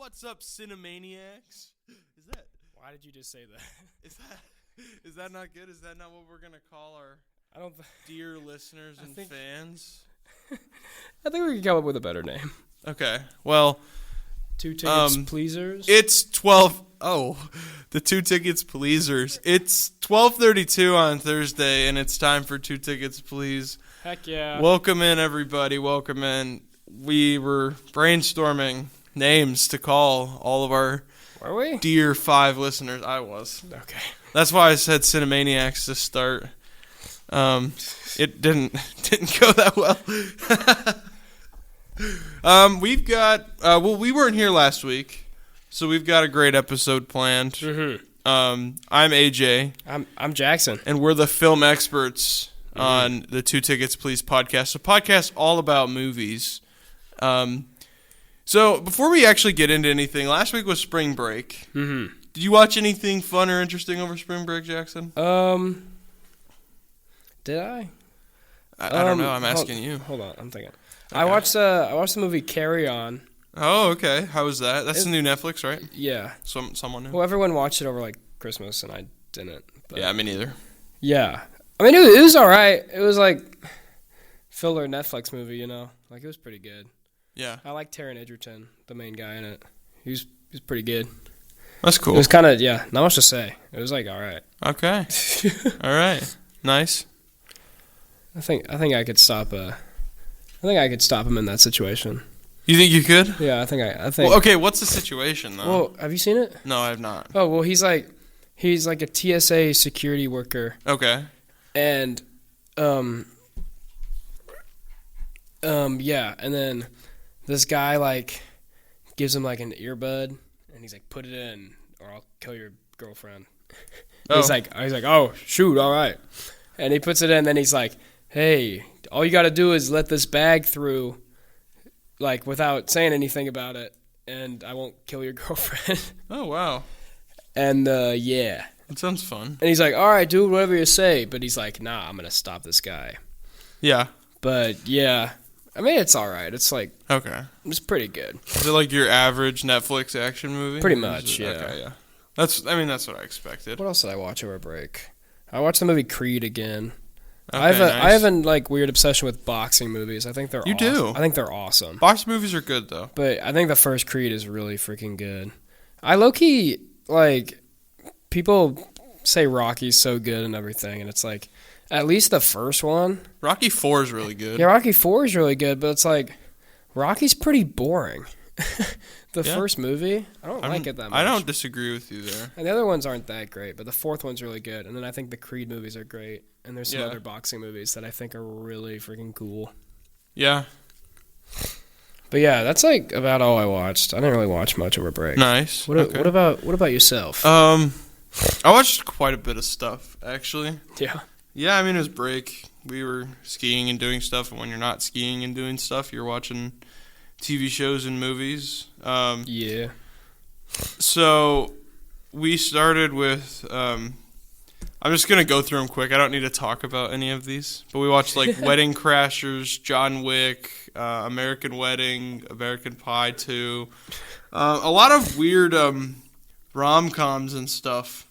What's up, Cinemaniacs? Is that? Why did you just say that? Is that not good? Is that not what we're gonna call our dear listeners and fans? I think we can come up with a better name. Okay. Well, Two tickets, pleasers. It's 12. Oh, the two tickets, pleasers. It's 12:32 on Thursday, and it's time for two tickets, please. Heck yeah! Welcome in, everybody. Welcome in. We were brainstorming names to call all of our dear 5 listeners. I was. Okay. That's why I said Cinemaniacs to start. It didn't go that well. We've got we weren't here last week, so we've got a great episode planned. Mm-hmm. I'm AJ. I'm Jackson, and we're the film experts on the Two Tickets Please podcast. A podcast all about movies. So before we actually get into anything, last week was spring break. Mm-hmm. Did you watch anything fun or interesting over spring break, Jackson? Did I? I don't know. I'm asking you. Hold on, I'm thinking. Okay. I watched the movie Carry On. Oh, okay. How was that? That's the new Netflix, right? Yeah. Someone knew. Well, everyone watched it over like Christmas, and I didn't. But yeah, me neither. Yeah, I mean it was all right. It was like filler Netflix movie, you know. Like it was pretty good. Yeah. I like Taron Egerton, the main guy in it. He was pretty good. That's cool. It was kind of not much to say. It was like all right. Okay. All right. Nice. I think I could stop him in that situation. You think you could? Yeah, I think. Well, okay, what's the situation though? Well, have you seen it? No, I have not. Oh, well, he's like a TSA security worker. Okay. And yeah, and then this guy like gives him like an earbud and he's like, put it in or I'll kill your girlfriend. Oh. He's like, oh shoot, all right. And he puts it in and then he's like, hey, all you got to do is let this bag through, like, without saying anything about it, and I won't kill your girlfriend. Oh, wow. And, yeah. That sounds fun. And he's like, all right, dude, whatever you say. But he's like, nah, I'm going to stop this guy. Yeah. But, yeah. I mean, it's all right. It's, like... Okay. It's pretty good. Is it like your average Netflix action movie? Pretty much, yeah. Okay, yeah. That's what I expected. What else did I watch over break? I watched the movie Creed again. Okay, I have a like weird obsession with boxing movies. I think they're awesome. do? I think they're awesome. Boxing movies are good though. But I think the first Creed is really freaking good. I low-key like people say Rocky's so good and everything, and it's like at least the first one. Rocky 4 is really good. Yeah, Rocky 4 is really good, but it's like Rocky's pretty boring. The first movie, I don't like it that much. I don't disagree with you there. And the other ones aren't that great, but the fourth one's really good. And then I think the Creed movies are great. And there's some other boxing movies that I think are really freaking cool. Yeah. But yeah, that's like about all I watched. I didn't really watch much over break. Nice. What about yourself? I watched quite a bit of stuff, actually. Yeah. Yeah, I mean, it was break. We were skiing and doing stuff, and when you're not skiing and doing stuff, you're watching TV shows and movies. Yeah. So we started with. I'm just gonna go through them quick. I don't need to talk about any of these, but we watched like Wedding Crashers, John Wick, American Wedding, American Pie 2, a lot of weird rom-coms and stuff.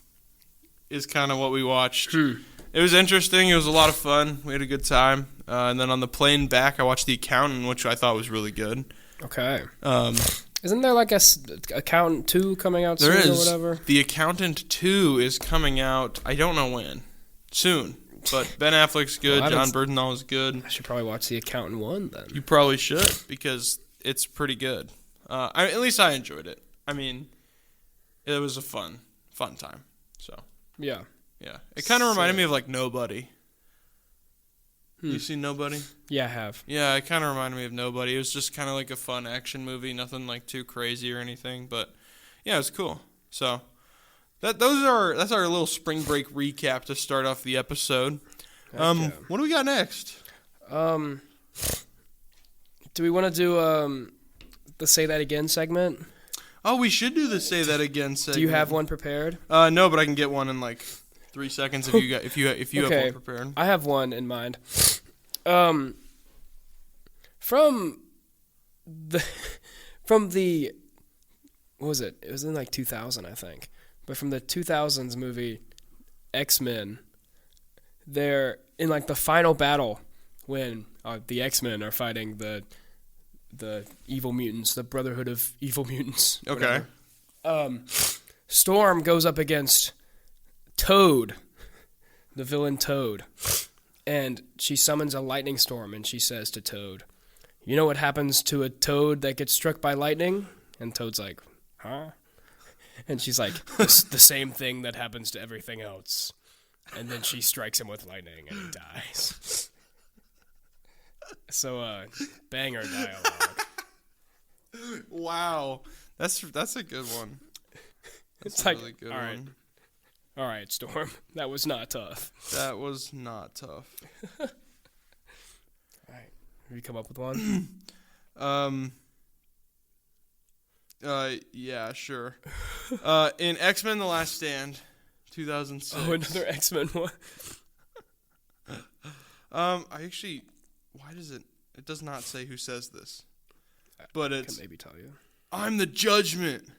Is kind of what we watched. It was interesting. It was a lot of fun. We had a good time. And then on the plane back, I watched The Accountant, which I thought was really good. Okay. Isn't there like a Accountant 2 coming out soon or whatever? The Accountant 2 is coming out, I don't know when. Soon. But Ben Affleck's good. John Bernthal is good. I should probably watch The Accountant 1 then. You probably should because it's pretty good. At least I enjoyed it. I mean, it was a fun time. So. Yeah. Yeah. It kind of reminded me of like Nobody. You seen Nobody? Yeah, I have. Yeah, it kind of reminded me of Nobody. It was just kind of like a fun action movie, nothing like too crazy or anything, but yeah, it was cool. So that's our little spring break recap to start off the episode. Okay. What do we got next? Do we want to do the Say That Again segment? Oh, we should do the Say That Again segment. Do you have one prepared? No, but I can get one in like 3 seconds if you have one prepared. I have one in mind. From the what was it? It was in like 2000, I think. But from the 2000s movie X-Men, they're in like the final battle when the X-Men are fighting the evil mutants, the Brotherhood of Evil Mutants. Okay. Storm goes up against Toad, the villain Toad, and she summons a lightning storm, and she says to Toad, "You know what happens to a toad that gets struck by lightning?" And Toad's like, "Huh?" And she's like, the same thing that happens to everything else. And then she strikes him with lightning, and he dies. So, banger dialogue. Wow, that's a good one. That's It's a like, really good all right. one. All right, Storm. That was not tough. That was not tough. All right. Have you come up with one? Yeah, sure. In X-Men: The Last Stand, 2006. Oh, another X-Men one. Why does it? It does not say who says this, but I can it's maybe tell you. "I'm the Judgment."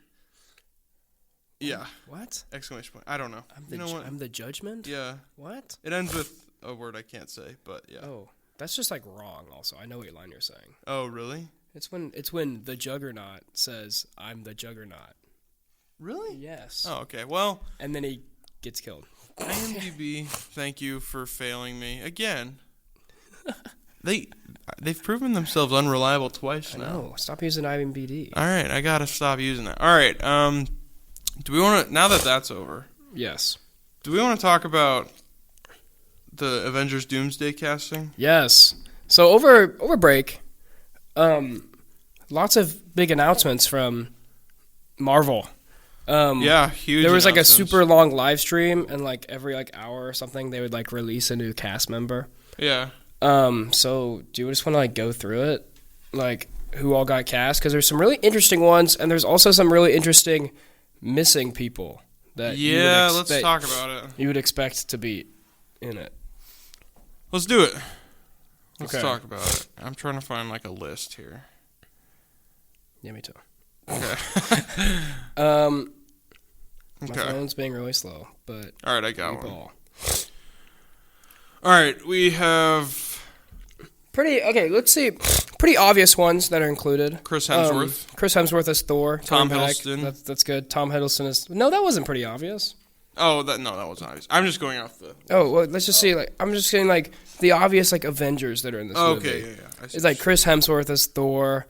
Yeah. What? Exclamation point. I don't know. You know what? I'm the Judgment? Yeah. What? It ends with a word I can't say, but yeah. Oh, that's just like wrong also. I know what line you're saying. Oh, really? It's when the Juggernaut says, "I'm the Juggernaut." Really? Yes. Oh, okay. Well, And then he gets killed. IMDb, thank you for failing me again. They've proven themselves unreliable twice now. No, stop using IMDb. All right, I gotta stop using that. All right, do we want to, now that that's over, Yes. do we want to talk about the Avengers Doomsday casting? Yes. So over break, lots of big announcements from Marvel. Yeah, huge. There was like a announcements. super long live stream, and like every like hour or something, they would like release a new cast member. Yeah. So do you just want to like go through it, like who all got cast? Because there's some really interesting ones, and there's also some really interesting missing people that let's talk about it. you would expect to be in it. Let's do it. Let's Okay. talk about it. I'm trying to find like a list here. Yeah, me too. Okay. My Okay. phone's being really slow, but All right, I got you one. ball. All right, we have Let's see. Pretty obvious ones that are included. Chris Hemsworth. Chris Hemsworth as Thor. Tom coming back. Hiddleston. That's good. Tom Hiddleston is. No, that wasn't pretty obvious. Oh, that wasn't obvious. I'm just going off the. Oh, well, let's just see. Like, I'm just saying, like the obvious like Avengers that are in this movie. Okay, yeah. I see It's like Chris Hemsworth as Thor.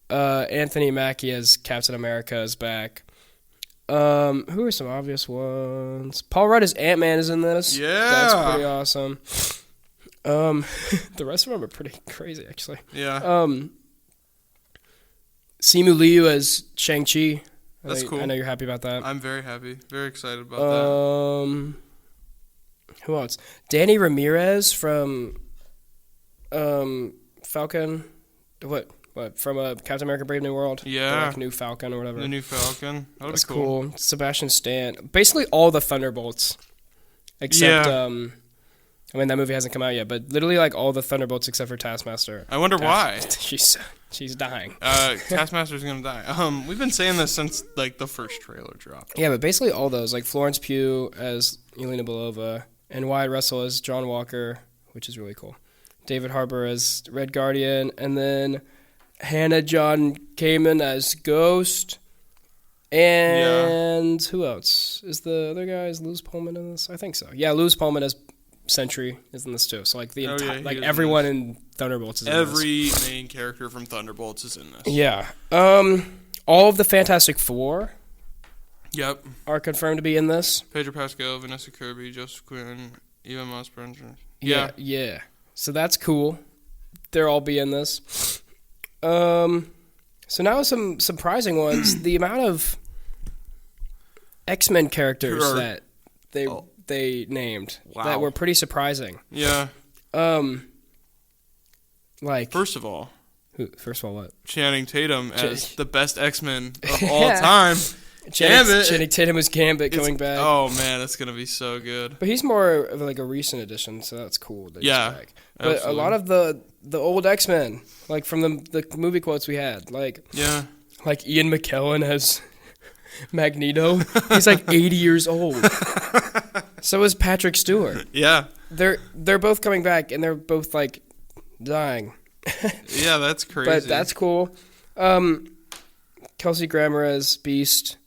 Anthony Mackie as Captain America is back. Who are some obvious ones? Paul Rudd as Ant-Man is in this. Yeah. That's pretty awesome. The rest of them are pretty crazy, actually. Yeah. Simu Liu as Shang-Chi. That's cool. I know you're happy about that. I'm very happy. Very excited about that. Who else? Danny Ramirez from Falcon. What? From Captain America: Brave New World? Yeah. Or like New Falcon or whatever. The new Falcon. That'll That's be cool. Sebastian Stan. Basically all the Thunderbolts. Except, I mean, that movie hasn't come out yet, but literally like all the Thunderbolts except for Taskmaster. I wonder why. She's dying. Taskmaster's gonna die. We've been saying this since like the first trailer dropped. Yeah, but basically all those, like Florence Pugh as Yelena Belova, and Wyatt Russell as John Walker, which is really cool. David Harbour as Red Guardian, and then Hannah John Kamen as Ghost. And who else? Is the other guy, is Luz Pullman in this? I think so. Yeah, Luz Pullman as Sentry is in this too. So like everyone in Thunderbolts is in this. Every main character from Thunderbolts is in this. Yeah. All of the Fantastic Four Yep. are confirmed to be in this. Pedro Pascal, Vanessa Kirby, Joseph Quinn, Eva Moss-Brenner. Yeah. So that's cool. They'll all be in this. So now some surprising ones. The amount of X-Men characters that they named that were pretty surprising. Yeah. Like First of all, what? Channing Tatum as the best X-Men of all time. Channing Tatum is Gambit coming back. Oh man, that's gonna be so good. But he's more of like a recent addition, so that's cool. That he's back. But absolutely. a lot of the old X-Men, like from the movie quotes we had, like Ian McKellen as Magneto. He's like 80 years old. So is Patrick Stewart. Yeah. They're both coming back, and they're both like dying. Yeah, that's crazy. But that's cool. Kelsey Grammer as Beast,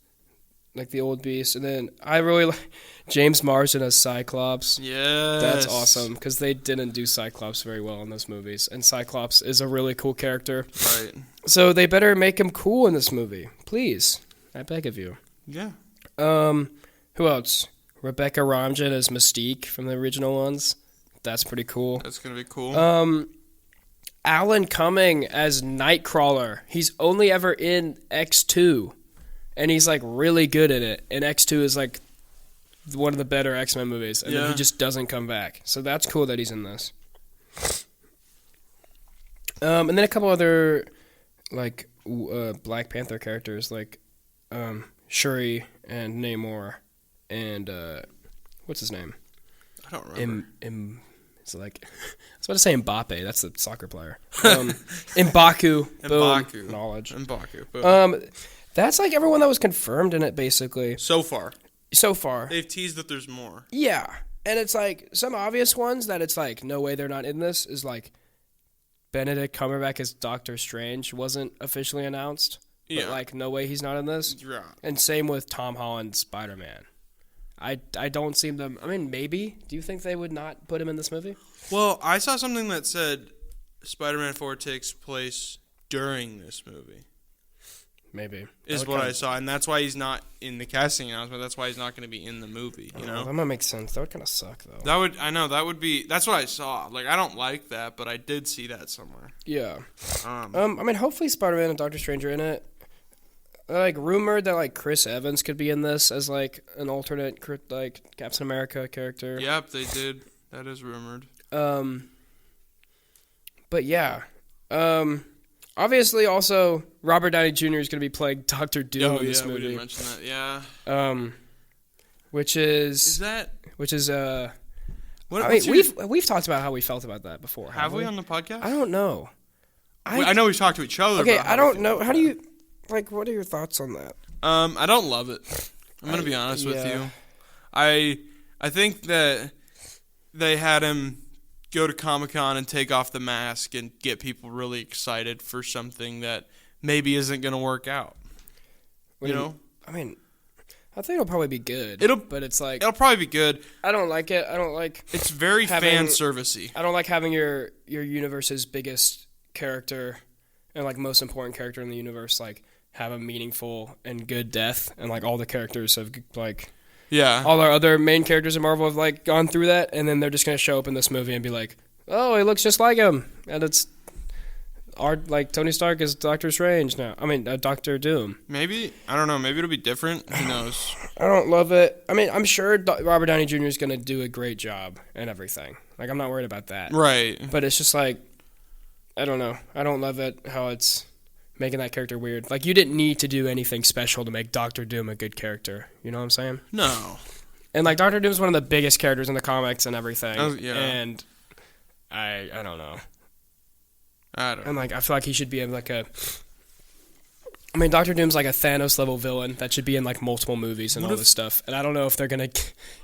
like the old Beast, and then I really like James Marsden as Cyclops. Yes. That's awesome, because they didn't do Cyclops very well in those movies, and Cyclops is a really cool character. Right. So they better make him cool in this movie. Please. I beg of you. Yeah. Who else? Rebecca Romijn as Mystique from the original ones. That's pretty cool. That's going to be cool. Alan Cumming as Nightcrawler. He's only ever in X2, and he's like really good at it. And X2 is like one of the better X-Men movies, and then he just doesn't come back. So that's cool that he's in this. And then a couple other like Black Panther characters, like Shuri and Namor, and what's his name? I don't remember. It's like I was about to say Mbappe. That's the soccer player. M'Baku. Boom. Knowledge. M'Baku. Boom. That's like everyone that was confirmed in it, basically. So far. They've teased that there's more. Yeah. And it's like some obvious ones that it's like, no way they're not in this is like Benedict Cumberbatch as Doctor Strange wasn't officially announced. But like, no way he's not in this. Yeah. And same with Tom Holland's Spider-Man. I don't see them. I mean, maybe. Do you think they would not put him in this movie? Well, I saw something that said Spider-Man 4 takes place during this movie. Maybe. Is what I saw, and that's why he's not in the casting announcement. That's why he's not going to be in the movie, you know? That might make sense. That would kind of suck, though. That's what I saw. Like, I don't like that, but I did see that somewhere. Yeah. I mean, hopefully Spider-Man and Doctor Strange are in it. Like, rumored that, like, Chris Evans could be in this as, like, an alternate, like, Captain America character. Yep, they did. That is rumored. But, yeah. Obviously, also, Robert Downey Jr. is going to be playing Dr. Doom in this movie. We didn't mention that, yeah. Which is... Is that... Which is, I mean, we've talked about how we felt about that before. Have we on the podcast? I don't know. I know we've talked to each other Okay, about I don't know. How do you... Like, what are your thoughts on that? I don't love it. I'm going to be honest with you. I think that they had him go to Comic-Con and take off the mask and get people really excited for something that maybe isn't going to work out. You know? I mean, I think it'll probably be good. But it's like... It'll probably be good. I don't like it. I don't like... It's very fan-servicey. I don't like having your universe's biggest character and, like, most important character in the universe, like, have a meaningful and good death. And, like, all the characters have, like... Yeah. All our other main characters in Marvel have, like, gone through that, and then they're just going to show up in this movie and be like, oh, he looks just like him. And it's... like, Tony Stark is Doctor Strange now. I mean, Doctor Doom. Maybe. I don't know. Maybe it'll be different. Who knows? I don't love it. I mean, I'm sure Robert Downey Jr. is going to do a great job and everything. Like, I'm not worried about that. Right. But it's just like, I don't know. I don't love it, how it's making that character weird. Like, you didn't need to do anything special to make Doctor Doom a good character. You know what I'm saying? No. And, like, Doctor Doom's one of the biggest characters in the comics and everything. Oh, yeah. And I don't know. I don't know. And, like, I feel like he should be in, like, I mean, Doctor Doom's like a Thanos-level villain that should be in, like, multiple movies and all this stuff. And I don't know if they're going to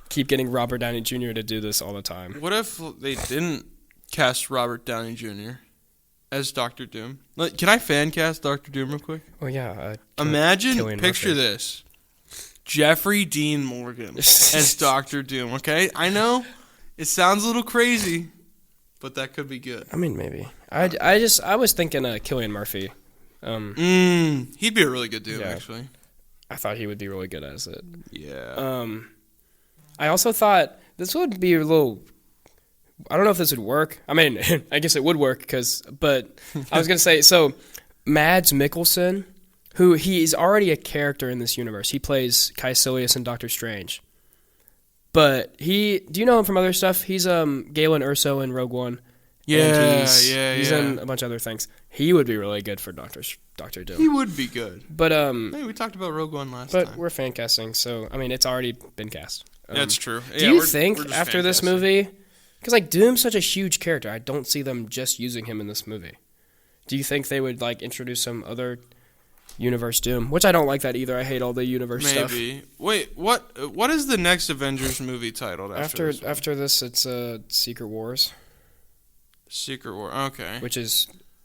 keep getting Robert Downey Jr. to do this all the time. What if they didn't cast Robert Downey Jr. as Doctor Doom? Like, can I fan cast Doctor Doom real quick? Well, yeah. Picture this. Jeffrey Dean Morgan as Doctor Doom, okay? I know it sounds a little crazy, but that could be good. I mean, maybe. I was thinking Cillian Murphy. He'd be a really good Doom, actually. I thought he would be really good as it. Yeah. I also thought this would be a little... I don't know if this would work. I mean, I guess it would work, but I was going to say, so Mads Mikkelsen, who he is already a character in this universe. He plays Caecilius in Doctor Strange. But do you know him from other stuff? He's Galen Erso in Rogue One. Yeah, he's in a bunch of other things. He would be really good for Doctor Doom. He would be good. But hey, we talked about Rogue One last time. But we're fan casting, so I mean, it's already been cast. That's true. Do you think after this movie, because like Doom's such a huge character, I don't see them just using him in this movie. Do you think they would like introduce some other Universe Doom, which I don't like that either. I hate all the universe stuff. Maybe. Wait, what is the next Avengers movie titled after this one? After this, it's Secret Wars. Secret War. Okay. Which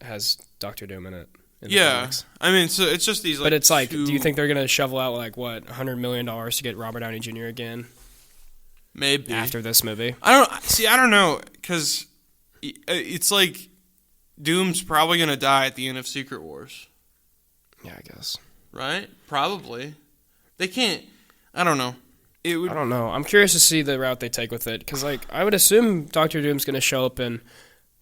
has Doctor Doom in it. Yeah. I mean, so it's just these. Like, but it's like, do you think they're gonna shovel out like what $100 million to get Robert Downey Jr. again? Maybe after this movie. I don't know, because it's like Doom's probably gonna die at the end of Secret Wars. Yeah, I guess. Right? Probably. They can't. I don't know. I don't know. I'm curious to see the route they take with it, because like I would assume Doctor Doom's gonna show up in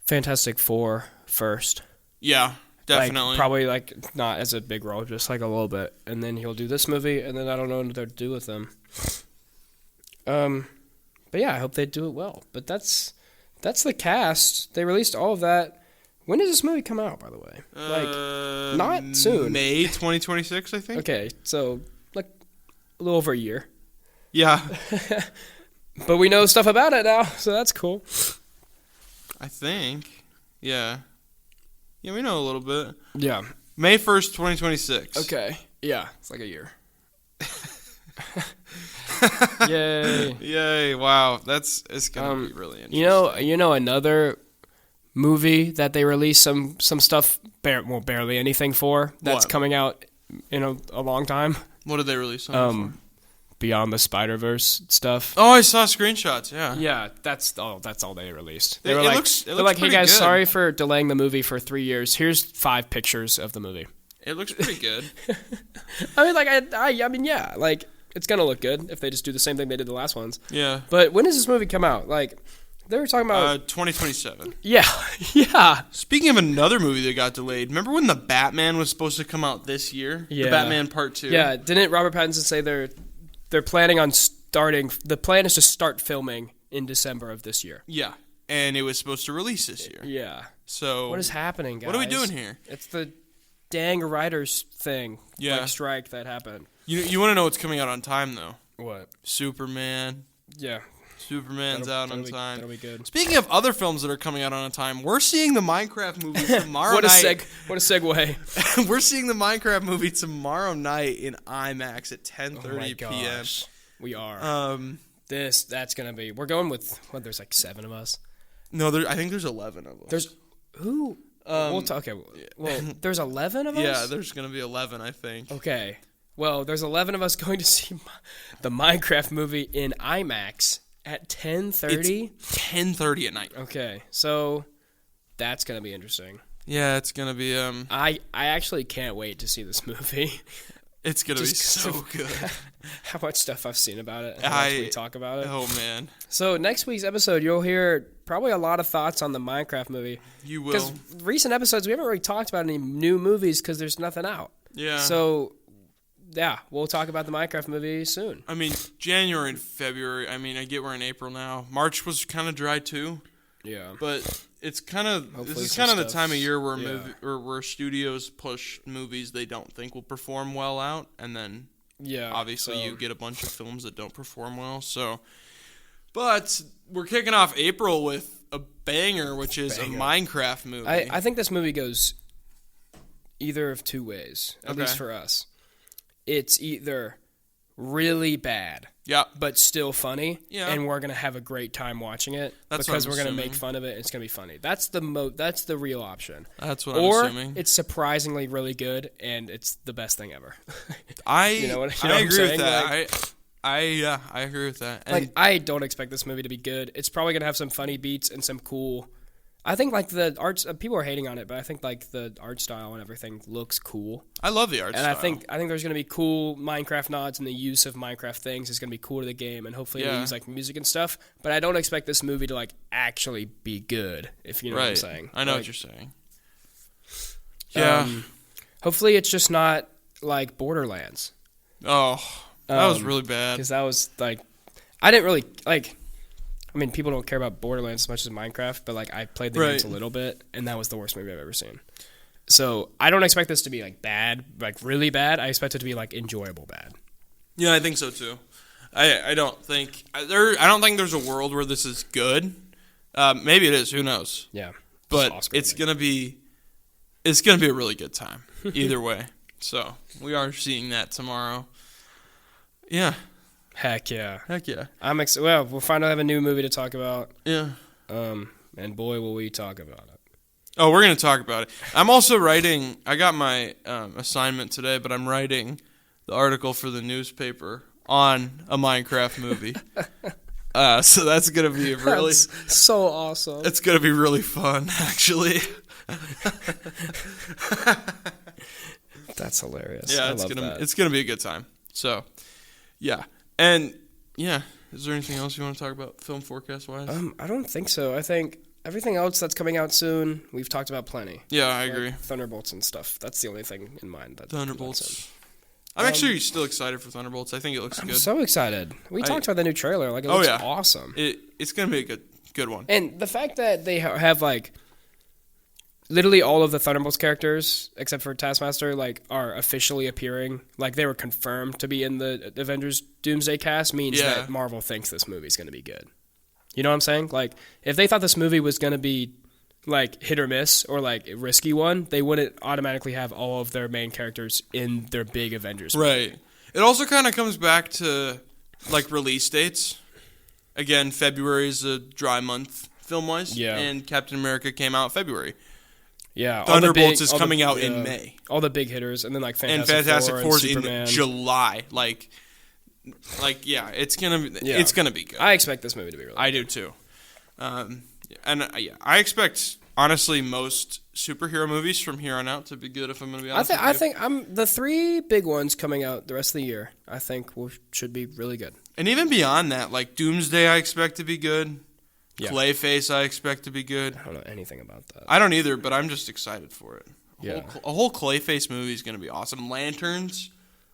Fantastic Four first. Yeah, definitely. Like, probably like not as a big role, just like a little bit, and then he'll do this movie, and then I don't know what they'll do with them. But yeah, I hope they do it well. But that's the cast. They released all of that. When does this movie come out, by the way? Like, not soon. May 2026, I think. Okay, so like a little over a year. Yeah. But we know stuff about it now, so that's cool. I think. Yeah. Yeah, we know a little bit. Yeah. May 1st, 2026. Okay. Yeah, it's like a year. Yay. Yay. Wow. It's going to be really interesting. You know another movie that they released some stuff, barely anything for, that's coming out in a long time? What did they release on for? Beyond the Spider-Verse stuff. Oh, I saw screenshots, yeah. Yeah, that's all they released. It looks like, hey guys, good. sorry for delaying the movie for 3 years. Here's 5 pictures of the movie. It looks pretty good. I mean, I mean, yeah, like, it's going to look good if they just do the same thing they did the last ones. Yeah. But when does this movie come out? Like, they were talking about... 2027. Yeah, yeah. Speaking of another movie that got delayed, remember when The Batman was supposed to come out this year? Yeah. The Batman Part 2? Yeah, didn't Robert Pattinson say they're planning on starting... The plan is to start filming in December of this year. Yeah, and it was supposed to release this year. Yeah. So... What is happening, guys? What are we doing here? It's the dang writers thing. Yeah. Like, strike that happened. You want to know what's coming out on time, though? What? Superman. Yeah. Superman's out on time. That'll be good. Speaking of other films that are coming out on time, we're seeing the Minecraft movie tomorrow night. What a segue. We're seeing the Minecraft movie tomorrow night in IMAX at 10:30 p.m. We are. That's gonna be. We're going with there's like 7 of us. No, I think there's 11 of us. There's who? Okay. Well, there's 11 of us. Yeah, there's gonna be 11, I think. Okay. Well, there's 11 of us going to see the Minecraft movie in IMAX at 10:30. It's 10:30 at night. Okay, so that's gonna be interesting. Yeah, it's gonna be. I actually can't wait to see this movie. It's gonna be so good. How much stuff I've seen about it. How much we talk about it. Oh man. So next week's episode, you'll hear probably a lot of thoughts on the Minecraft movie. You will. Because recent episodes, we haven't really talked about any new movies because there's nothing out. Yeah. So. Yeah, we'll talk about the Minecraft movie soon. I mean, January and February. I mean, I get we're in April now. March was kind of dry too. Yeah, but it's kind of this is kind of the time of year where where studios push movies they don't think will perform well out, and then obviously you get a bunch of films that don't perform well. So, but we're kicking off April with a banger, which is a Minecraft movie. I think this movie goes either of 2 ways, at least for us. It's either really bad, but still funny, and we're gonna have a great time watching it because we're gonna make fun of it. And it's gonna be funny. That's the real option. That's what I'm assuming. Or it's surprisingly really good, and it's the best thing ever. I agree with that. I agree with that. And like, I don't expect this movie to be good. It's probably gonna have some funny beats and some cool. I think like the arts, people are hating on it, but I think like the art style and everything looks cool. I love the art style. And I think there's going to be cool Minecraft nods, and the use of Minecraft things is going to be cool to the game, and hopefully they use like music and stuff. But I don't expect this movie to like actually be good, if you know what I'm saying. I know what you're saying. Yeah. Hopefully it's just not like Borderlands. Oh, that was really bad. Because that was like, I didn't really like. I mean, people don't care about Borderlands as much as Minecraft, but like I played the games a little bit, and that was the worst movie I've ever seen. So I don't expect this to be like bad, like really bad. I expect it to be like enjoyable bad. Yeah, I think so too. I don't think there's a world where this is good. Maybe it is. Who knows? Yeah, but it's gonna be a really good time either way. So we are seeing that tomorrow. Yeah. Heck yeah. I'm well, we'll finally have a new movie to talk about. Yeah. And boy, will we talk about it. Oh, we're going to talk about it. I'm also writing, I got my assignment today, but I'm writing the article for the newspaper on a Minecraft movie. So that's going to be really... That's so awesome. It's going to be really fun, actually. That's hilarious. Yeah, it's going to be a good time. So, yeah. And, yeah, is there anything else you want to talk about film forecast-wise? I don't think so. I think everything else that's coming out soon, we've talked about plenty. Yeah, I agree. Thunderbolts and stuff. That's the only thing in mind. Thunderbolts. I'm actually still excited for Thunderbolts. I think it looks good. I'm so excited. We talked about the new trailer. Like, it looks awesome. It's going to be a good one. And the fact that they have, like, literally all of the Thunderbolts characters, except for Taskmaster, like, are officially appearing. Like, they were confirmed to be in the Avengers Doomsday cast means that Marvel thinks this movie's going to be good. You know what I'm saying? Like, if they thought this movie was going to be, like, hit or miss or, like, a risky one, they wouldn't automatically have all of their main characters in their big Avengers movie. Right. It also kind of comes back to, like, release dates. Again, February is a dry month film-wise. Yeah. And Captain America came out in February. Yeah. Thunderbolts is coming out in May. All the big hitters. And then, like, Fantastic Four Four's and Superman. in July. Like, yeah, it's gonna be good. I expect this movie to be really good. I do, too. I expect, honestly, most superhero movies from here on out to be good, if I'm going to be honest. I think the three big ones coming out the rest of the year, I think should be really good. And even beyond that, like Doomsday I expect to be good. Yeah. Clayface I expect to be good. I don't know anything about that. I don't either, but I'm just excited for it. A whole Clayface movie is going to be awesome. Lanterns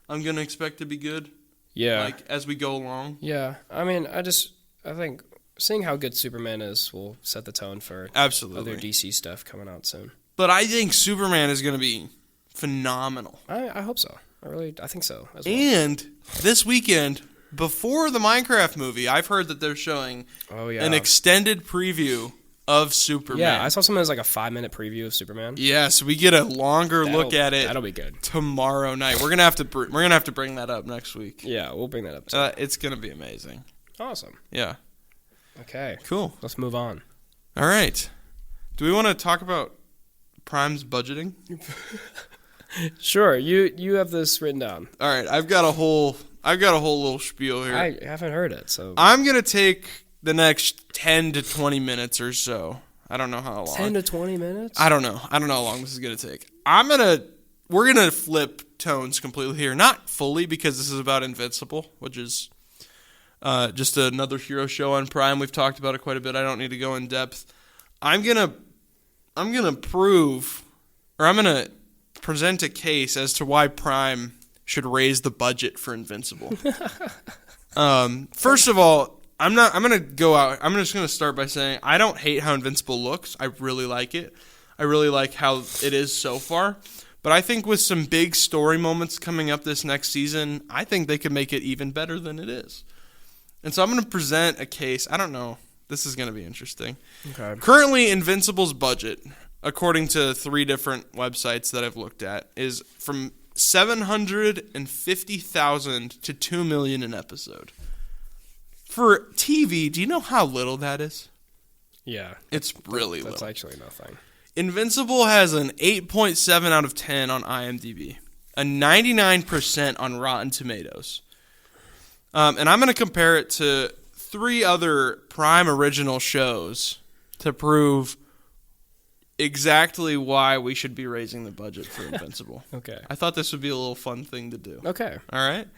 I'm going to expect to be good. Yeah. Like, as we go along. Yeah. I mean, I think seeing how good Superman is will set the tone for absolutely other DC stuff coming out soon. But I think Superman is going to be phenomenal. I hope so. I think so as well. And this weekend, before the Minecraft movie, I've heard that they're showing an extended preview of Superman. Yeah, I saw something that was like a 5-minute preview of Superman. Yeah, so we get a longer look at it. That'll be good. Tomorrow night. We're gonna have to bring that up next week. Yeah, we'll bring that up. It's gonna be amazing. Awesome. Yeah. Okay. Cool. Let's move on. All right. Do we want to talk about Prime's budgeting? Sure. You have this written down. All right. I've got a whole little spiel here. I haven't heard it, so I'm gonna take the next 10 to 20 minutes or so. I don't know how long. 10 to 20 minutes? I don't know how long this is gonna take. We're gonna flip tones completely here. Not fully, because this is about Invincible, which is just another hero show on Prime. We've talked about it quite a bit. I don't need to go in depth. I'm gonna present a case as to why Prime should raise the budget for Invincible. First of all, I'm just gonna start by saying I don't hate how Invincible looks. I really like it. I really like how it is so far. But I think with some big story moments coming up this next season, I think they could make it even better than it is. And so I'm going to present a case. I don't know. This is going to be interesting. Okay. Currently, Invincible's budget, according to 3 different websites that I've looked at, is from $750,000 to $2 million an episode. For TV, do you know how little that is? Yeah. It's really little. That's actually nothing. Invincible has an 8.7 out of 10 on IMDb, a 99% on Rotten Tomatoes. And I'm going to compare it to 3 other Prime original shows to prove exactly why we should be raising the budget for Invincible. Okay. I thought this would be a little fun thing to do. Okay. All right?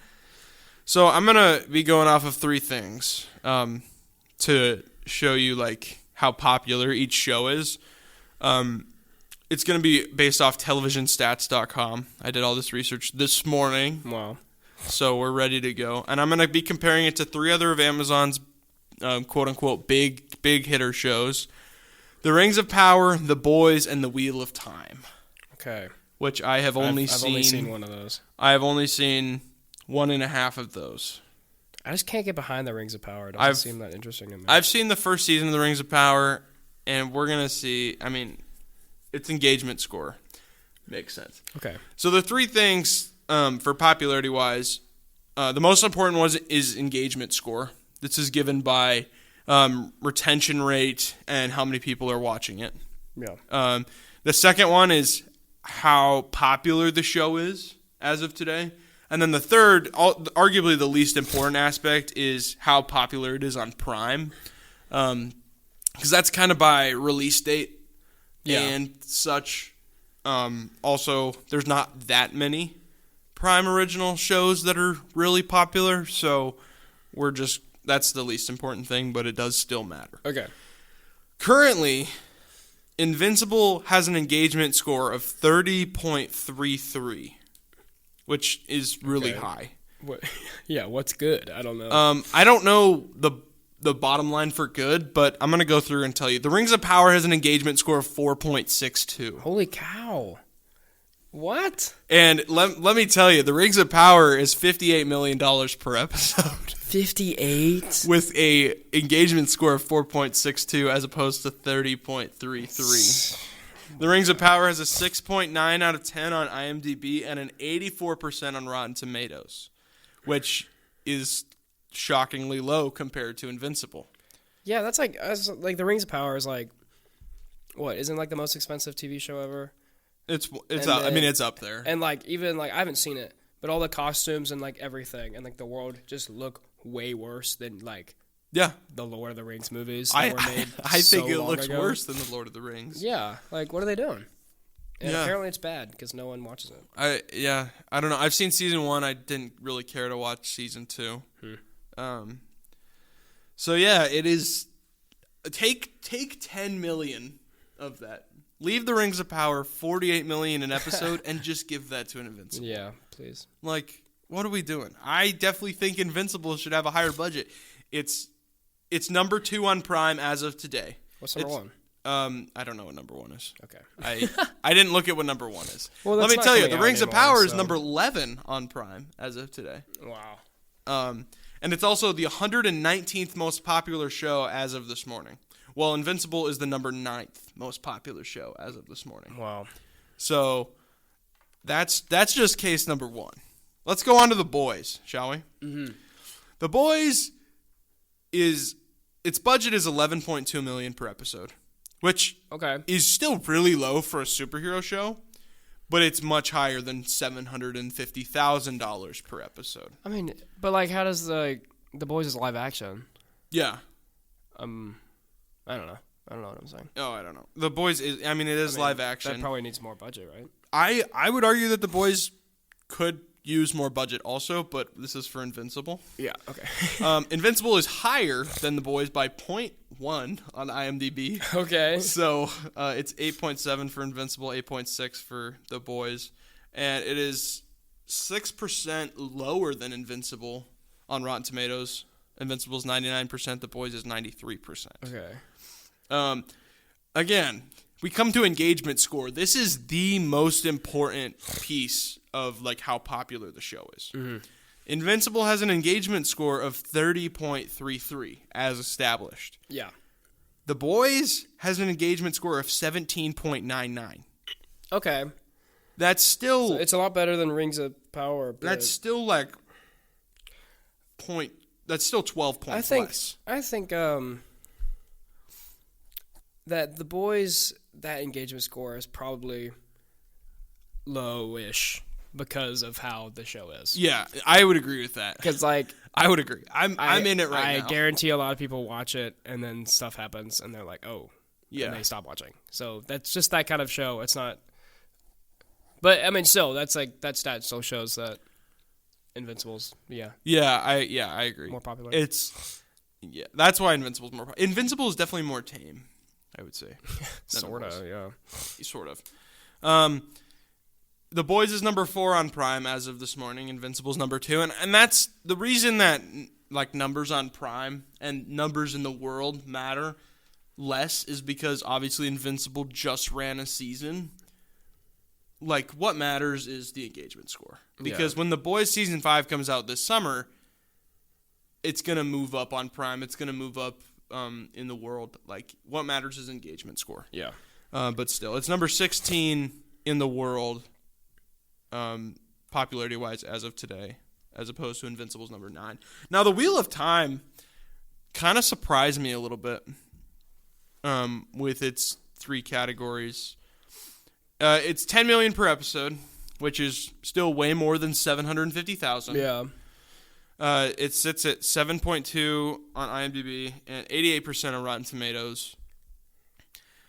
So I'm going to be going off of 3 things to show you like how popular each show is. It's going to be based off televisionstats.com. I did all this research this morning. Wow. So we're ready to go. And I'm going to be comparing it to 3 other of Amazon's quote-unquote big hitter shows. The Rings of Power, The Boys, and The Wheel of Time. Okay. Which I've only seen one of those. I have only seen 1.5 of those. I just can't get behind The Rings of Power. It doesn't seem that interesting to me. I've seen the first season of The Rings of Power, and we're going to see, its engagement score. Makes sense. Okay. So the three things for popularity-wise, the most important one is engagement score. This is given by retention rate and how many people are watching it. Yeah. The second one is how popular the show is as of today. And then the third, arguably the least important aspect, is how popular it is on Prime. Because that's kind of by release date and such. Also, there's not that many Prime original shows that are really popular, so that's the least important thing, but it does still matter. Okay. Currently, Invincible has an engagement score of 30.33, which is really high. What? Yeah, what's good? I don't know. I don't know the bottom line for good, but I'm going to go through and tell you. The Rings of Power has an engagement score of 4.62. Holy cow. What? And let me tell you, The Rings of Power is $58 million per episode. 58? With a engagement score of 4.62 as opposed to 30.33. The Rings of Power has a 6.9 out of 10 on IMDb and an 84% on Rotten Tomatoes, which is shockingly low compared to Invincible. Yeah, that's like The Rings of Power is like, what, isn't like the most expensive TV show ever? It's up. I mean, it's up there. And like even like I haven't seen it, but all the costumes and like everything and like the world just look way worse than like the Lord of the Rings movies that were made. I think it looks ago. worse than the Lord of the Rings. Yeah, like what are they doing? And apparently it's bad because no one watches it. I don't know. I've seen season 1. I didn't really care to watch season 2. So yeah, it is. Take 10 million of that. Leave The Rings of Power, $48 million an episode, and just give that to an Invincible. Yeah, please. Like, what are we doing? I definitely think Invincible should have a higher budget. It's number 2 on Prime as of today. What's number 1? I don't know what number 1 is. Okay. I didn't look at what number 1 is. Well, let me tell you, The Rings of Power is so. number 11 on Prime as of today. Wow. And it's also the 119th most popular show as of this morning. Well, Invincible is the number 9th most popular show as of this morning. Wow. So that's just case number 1. Let's go on to The Boys, shall we? Mm-hmm. The Boys its budget is $11.2 million per episode, which is still really low for a superhero show, but it's much higher than $750,000 per episode. I mean, but like, how does The Boys is live action? Yeah. I don't know. I don't know what I'm saying. Oh, I don't know. The Boys is. I mean, it is live action. That probably needs more budget, right? I would argue that The Boys could use more budget also, but this is for Invincible. Yeah. Okay. Invincible is higher than The Boys by 0.1 on IMDb. Okay. So it's 8.7 for Invincible, 8.6 for The Boys, and it is 6% lower than Invincible on Rotten Tomatoes. Invincible is 99%. The Boys is 93%. Okay. Again, we come to engagement score. This is the most important piece of like how popular the show is. Mm-hmm. Invincible has an engagement score of 30.33 as established. Yeah. The Boys has an engagement score of 17.99. Okay. That's still... So it's a lot better than Rings of Power. But that's still like... That's still 12 points less. I think that The Boys, that engagement score is probably low-ish because of how the show is. Yeah, I would agree with that. Because like... I would agree. I'm in it right now. I guarantee a lot of people watch it, and then stuff happens, and they're like, oh. Yeah. And they stop watching. So that's just that kind of show. It's not... But, I mean, still, that stat still shows that Invincible's, Yeah, I agree. More popular. That's why Invincible's more popular. Invincible is definitely more tame, I would say. Sort of, yeah. Sort of. The Boys is number 4 on Prime as of this morning. Invincible's number 2. And that's the reason that like numbers on Prime and numbers in the world matter less is because obviously Invincible just ran a season. Like, what matters is the engagement score. Because when The Boys Season 5 comes out this summer, it's going to move up on Prime. It's going to move up in the world. Like, what matters is engagement score. Yeah. But still, it's number 16 in the world, popularity-wise, as of today, as opposed to Invincible's number 9. Now, The Wheel of Time kind of surprised me a little bit with its 3 categories. It's $10 million per episode, which is still way more than 750,000. Yeah. It sits at 7.2 on IMDb and 88% on Rotten Tomatoes.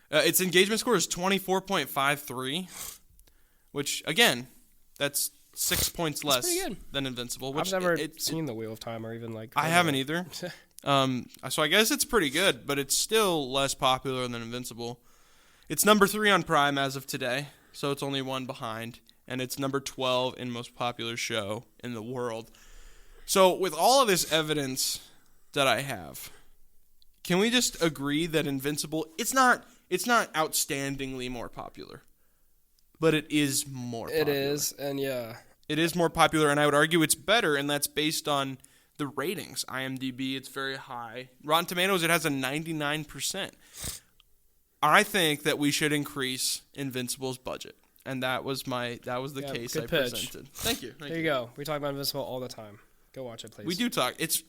Its engagement score is 24.53, which, again, that's 6 points less than Invincible. Which I've never seen The Wheel of Time or even like. I haven't either. So I guess it's pretty good, but it's still less popular than Invincible. It's number 3 on Prime as of today, so it's only one behind, and it's number 12 in most popular show in the world. So with all of this evidence that I have, can we just agree that Invincible, it's not outstandingly more popular, but it is more popular. It is, and yeah. It is more popular, and I would argue it's better, and that's based on the ratings. IMDb, it's very high. Rotten Tomatoes, it has a 99%. I think that we should increase Invincible's budget, and that was the case I presented. Thank you. There you go. We talk about Invincible all the time. Go watch it, please. We do talk. It's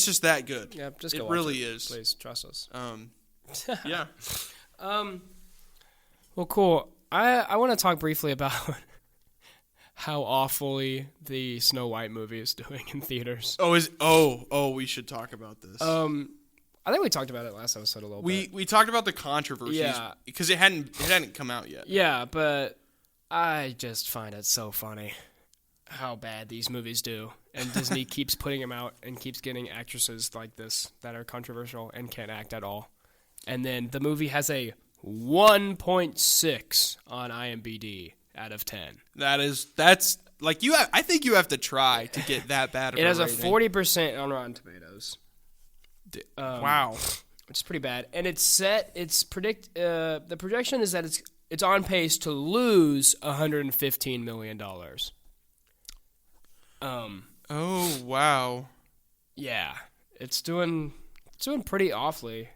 just that good. Yeah, just go watch it. It really is. Please, trust us. Yeah. Well, cool. I want to talk briefly about how awfully the Snow White movie is doing in theaters. We should talk about this. I think we talked about it last episode a little bit. We talked about the controversies because it hadn't come out yet. Yeah, but I just find it so funny how bad these movies do. And Disney keeps putting them out and keeps getting actresses like this that are controversial and can't act at all. And then the movie has a 1.6 on IMDb out of 10. That's like I think you have to try to get that bad of a rating. It has a 40% on Rotten Tomatoes. Wow. Which is pretty bad. And the projection is that it's on pace to lose $115 million. Oh, wow. Yeah. It's doing pretty awfully.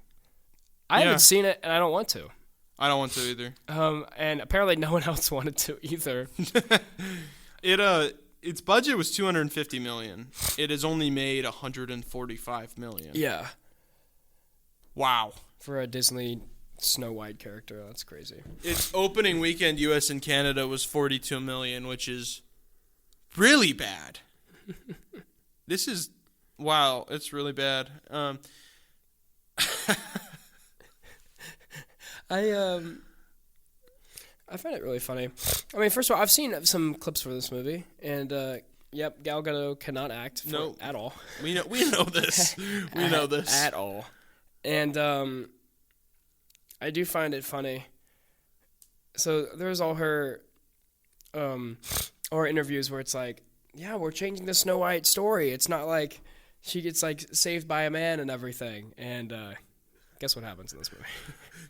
I haven't seen it, and I don't want to. I don't want to either. And apparently no one else wanted to either. Its budget was $250 million. It has only made $145 million. Yeah. Wow. For a Disney Snow White character, that's crazy. Its opening weekend, U.S. and Canada, was $42 million, which is really bad. This is wow. It's really bad. I find it really funny. I mean, first of all, I've seen some clips for this movie, and Gal Gadot cannot act at all. We know this. We know this at all. And I do find it funny. So there's all her interviews where it's like, yeah, we're changing the Snow White story. It's not like she gets like saved by a man and everything. And guess what happens in this movie?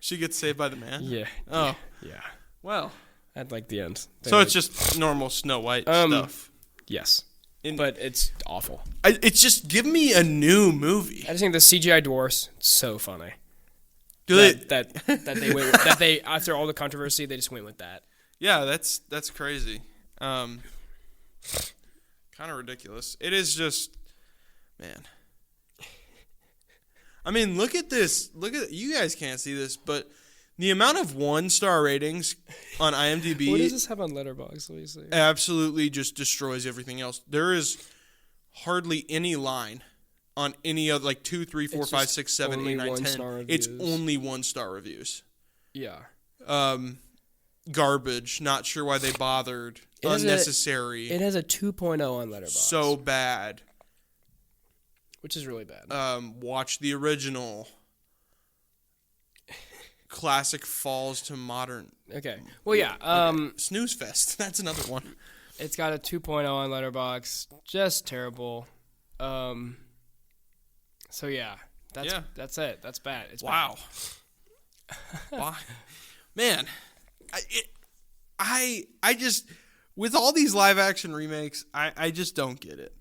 She gets saved by the man? Yeah. Oh. Yeah. Well. I'd like the end. It's just normal Snow White stuff. Yes. But it's awful. It's just, give me a new movie. I just think the CGI dwarfs, so funny. That they went with, that they, after all the controversy, they just went with that. Yeah, that's crazy. Kind of ridiculous. It is just, man. I mean, look at this. You guys can't see this, but the amount of 1-star ratings on IMDb. What does this have on Letterboxd? Let me see. Absolutely just destroys everything else. There is hardly any line on any other, like 2, 3, 4, 5, 6, 7, 8, 9, 10. It's only 1-star reviews. Yeah. Garbage. Not sure why they bothered. Unnecessary. It has a 2.0 on Letterboxd. So bad. Which is really bad. Watch the original. Classic falls to modern. Okay. Well, yeah. Snooze Fest. That's another one. It's got a 2.0 on Letterboxd. Just terrible. So yeah. That's it. That's bad. It's wow. Wow. Man, I just with all these live action remakes, I just don't get it.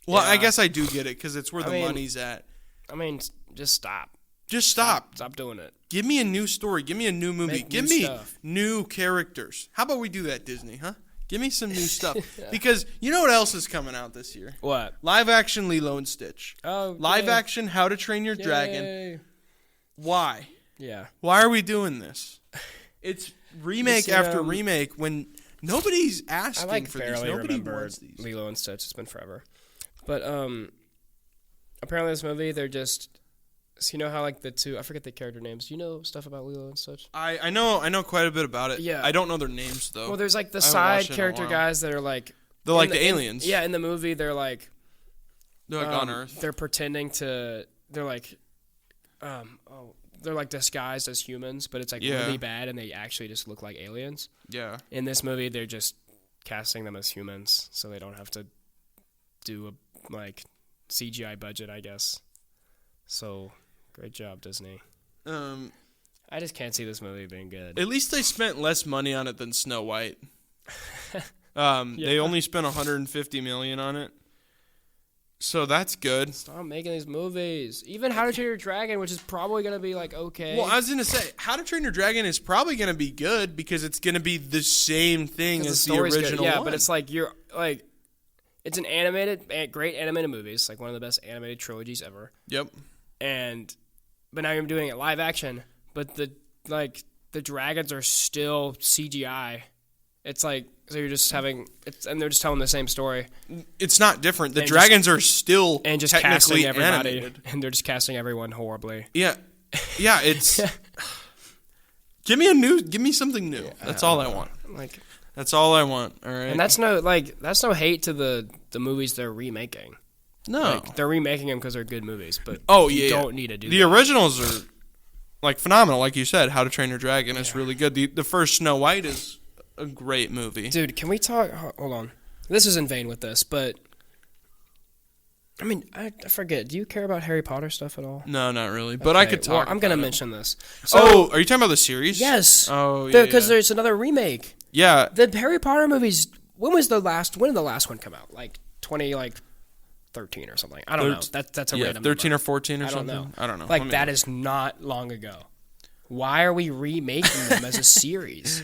Well, yeah. I guess I do get it because it's where the money's at. I mean, just stop. Just stop. Stop doing it. Give me a new story. Give me a new movie. Give me stuff. new characters. How about we do that, Disney, huh? Give me some new stuff. Because you know what else is coming out this year? What? Live action Lilo and Stitch. Oh, Live action How to Train Your Dragon. Why? Yeah. Why are we doing this? It's remake after remake when nobody's asking for these. Nobody wants these. Lilo and Stitch. It's been forever. But apparently this movie, they're just... So you know how like the two, I forget the character names. Do you know stuff about Lilo and Stitch? I know quite a bit about it. Yeah. I don't know their names though. Well, there's like the side character guys that are like they're like the aliens. In the movie they're like on Earth. They're pretending to they're like they're like disguised as humans, but it's like really bad and they actually just look like aliens. Yeah. In this movie they're just casting them as humans so they don't have to do a like CGI budget, I guess. So great job, Disney. I just can't see this movie being good. At least they spent less money on it than Snow White. They only spent $150 million on it, so that's good. Stop making these movies. Even How to Train Your Dragon, which is probably gonna be like okay. Well, I was gonna say How to Train Your Dragon is probably gonna be good because it's gonna be the same thing as the original. Yeah, one. but it's like it's an great animated movie. It's like one of the best animated trilogies ever. Yep. But now you're doing it live action, but the dragons are still CGI. It's like so you're just having and they're just telling the same story. It's not different. The dragons are still and just technically casting everybody, animated. and they're just casting everyone horribly. Yeah. It's give me something new. That's all I want. That's all I want. All right. And that's no hate to the movies they're remaking. No, they're remaking them because they're good movies, but you don't need to do the that. originals are like phenomenal, like you said. How to Train Your Dragon is really good. The first Snow White is a great movie. Dude, can we talk? Hold on, this is in vain with this, but I mean, I forget. Do you care about Harry Potter stuff at all? No, not really. But I could talk. Well, I'm gonna mention this. So, are you talking about the series? Yes. Oh, yeah. Because there's another remake. Yeah. The Harry Potter movies. When did the last one come out? Like 2013 or something. I don't know. That's a random 13 number. or 14 or something. Know. I don't know. Like that is not long ago. Why are we remaking them as a series?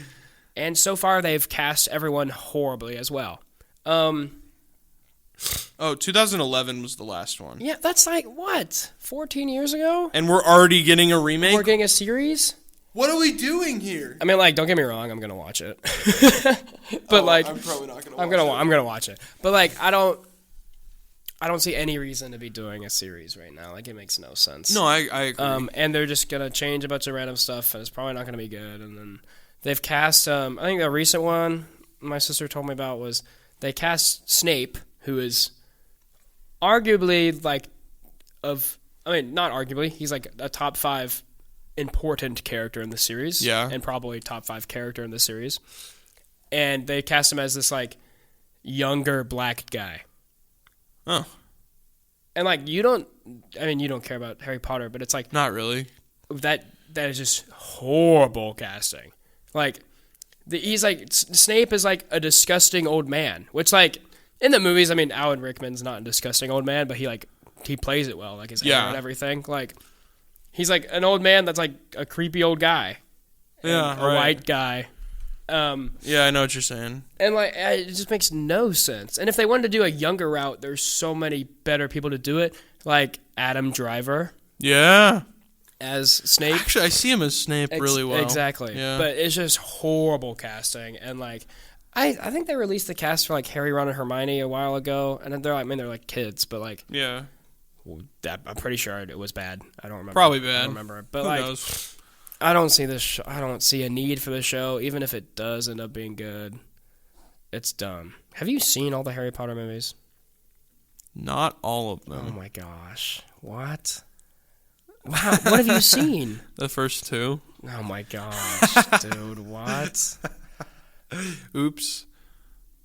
And so far they've cast everyone horribly as well. 2011 was the last one. Yeah, that's like what? 14 years ago? And we're already getting a remake? We're getting a series? What are we doing here? I mean, like, don't get me wrong, I'm gonna watch it. But I'm probably not gonna watch it. I'm gonna watch it. But like I don't see any reason to be doing a series right now. Like, it makes no sense. No, I agree. And they're just going to change a bunch of random stuff, and it's probably not going to be good. And then they've cast, I think the recent one my sister told me about was they cast Snape, who is arguably, not arguably, he's like a top 5 important character in the series. Yeah. And probably top 5 character in the series. And they cast him as this, like, younger black guy. Oh. And like you don't care about Harry Potter, but it's like not really. That is just horrible casting. Like he's like Snape is like a disgusting old man, which like in the movies, I mean Alan Rickman's not a disgusting old man, but he plays it well, like his hair and everything. Like he's like an old man that's like a creepy old guy. Yeah, a white guy. Yeah, I know what you're saying. And like it just makes no sense. And if they wanted to do a younger route, there's so many better people to do it, like Adam Driver. Yeah. As Snape. Actually, I see him as Snape really well. Exactly. Yeah. But it's just horrible casting. And like I think they released the cast for like Harry, Ron, and Hermione a while ago, and they're like kids, but like yeah. I'm pretty sure it was bad. I don't remember. Probably bad. I don't remember. But Who like knows? I don't see this. I don't see a need for the show, even if it does end up being good. It's dumb. Have you seen all the Harry Potter movies? Not all of them. Oh my gosh! What? Wow! What have you seen? The first 2. Oh my gosh, dude! What? Oops.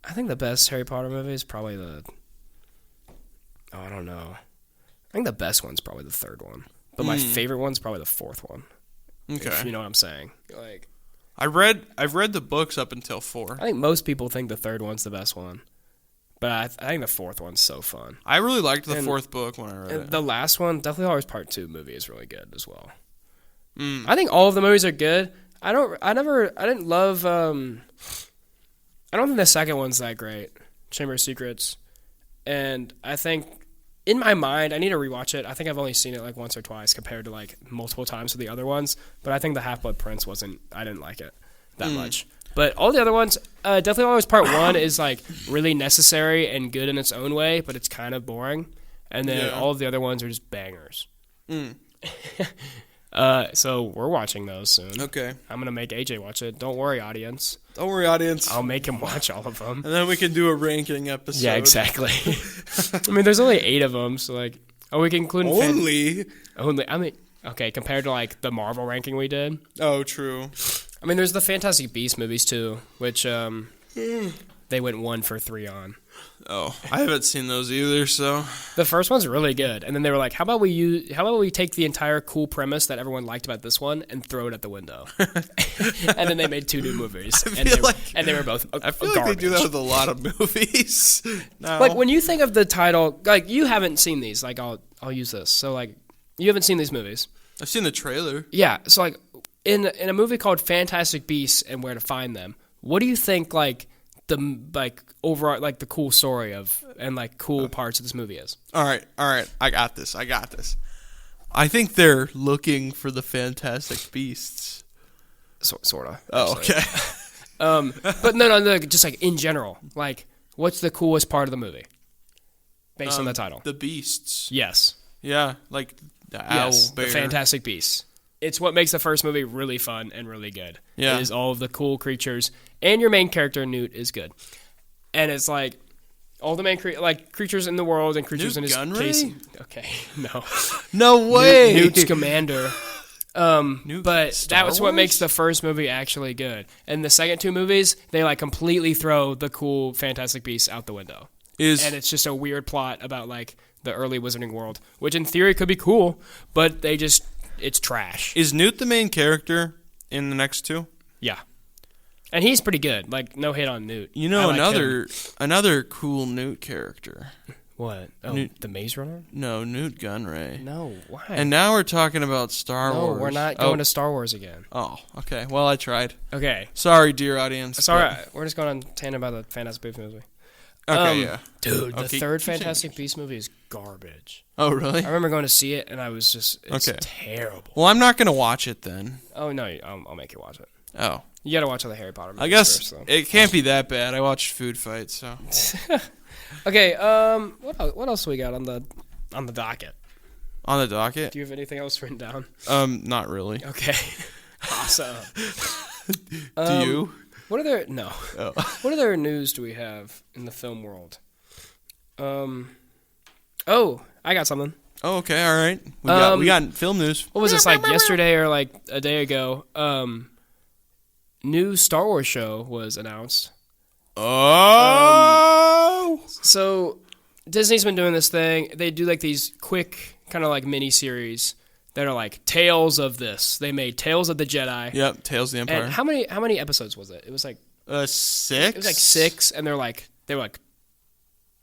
I think the best Harry Potter movie is probably I don't know. I think the best one's probably the 3rd one, but my favorite one's probably the 4th one. Okay. If you know what I'm saying. Like I've read the books up until 4. I think most people think the 3rd one's the best one. But I think the fourth one's so fun. I really liked the fourth book when I read it. The last one, Deathly Hallows Part 2 movie is really good as well. I think all of the movies are good. I don't think the second one's that great, Chamber of Secrets. And I think, in my mind, I need to rewatch it. I think I've only seen it like once or twice compared to like multiple times with the other ones. But I think the Half-Blood Prince I didn't like it that much. But all the other ones, Deathly Hallows Part 1 is like really necessary and good in its own way, but it's kind of boring. And then all of the other ones are just bangers. So we're watching those soon. Okay. I'm going to make AJ watch it. Don't worry, audience. Don't worry, audience. I'll make him watch all of them. And then we can do a ranking episode. Yeah, exactly. I mean, there's only 8 of them, so like, we can include... Only? I mean, okay, compared to like the Marvel ranking we did. Oh, true. I mean, there's the Fantastic Beasts movies too, which they went 1 for 3 on. Oh, I haven't seen those either, so... The first one's really good, and then they were like, how about we take the entire cool premise that everyone liked about this one and throw it at the window? And then they made 2 new movies, and they were both I feel garbage. like they do that with a lot of movies. No. Like, when you think of the title, like, you haven't seen these, like, I'll use this. So, like, you haven't seen these movies. I've seen the trailer. Yeah, so, like, in a movie called Fantastic Beasts and Where to Find Them, what do you think, like, the overall, like, the cool story of and like cool parts of this movie is? All right, I got this. I think they're looking for the Fantastic Beasts. Sort of. Oh, okay. But no, just like in general, like, what's the coolest part of the movie based on the title? The beasts. Yes. Yeah, like the owl, bear. The Fantastic Beasts. It's what makes the first movie really fun and really good. Yeah. It is all of the cool creatures, and your main character, Newt, is good. And it's like all the main creatures in the world and creatures Newt in his Gunray? case. Okay, no. No way. Newt's commander. Newt But Star that was what Wars? makes the first movie actually good. And the second 2 movies, they like completely throw the cool Fantastic Beasts out the window. And it's just a weird plot about like the early Wizarding world, which in theory could be cool, but it's trash. Is Newt the main character in the next 2? Yeah. And he's pretty good. Like, no hate on Newt. You know, another cool Newt character. What? Oh, Newt, the Maze Runner? No, Newt Gunray. No, why? And now we're talking about Star Wars. No, we're not going to Star Wars again. Oh, okay. Well, I tried. Okay. Sorry, dear audience. It's all right. We're just going on tandem about the Fantastic Beasts movie. Okay, yeah. Dude, the third Fantastic Beasts movie is garbage. Oh, really? I remember going to see it, and I was just, it's terrible. Well, I'm not going to watch it then. Oh, no, I'll make you watch it. Oh. You got to watch all the Harry Potter movies I guess first, though. It can't be that bad. I watched Food Fight, so. Okay, what else we got on the docket? On the docket? Do you have anything else written down? Not really. Okay. Awesome. Do you? What other What other news do we have in the film world? Oh, I got something. Oh, okay, all right. We got film news. What was this, like yesterday or like a day ago? New Star Wars show was announced. Oh! So Disney's been doing this thing. They do like these quick kind of like mini series that are like Tales of this. They made Tales of the Jedi. Yep, Tales of the Empire. And how many episodes was it? It was like 6. It was like 6, and they were like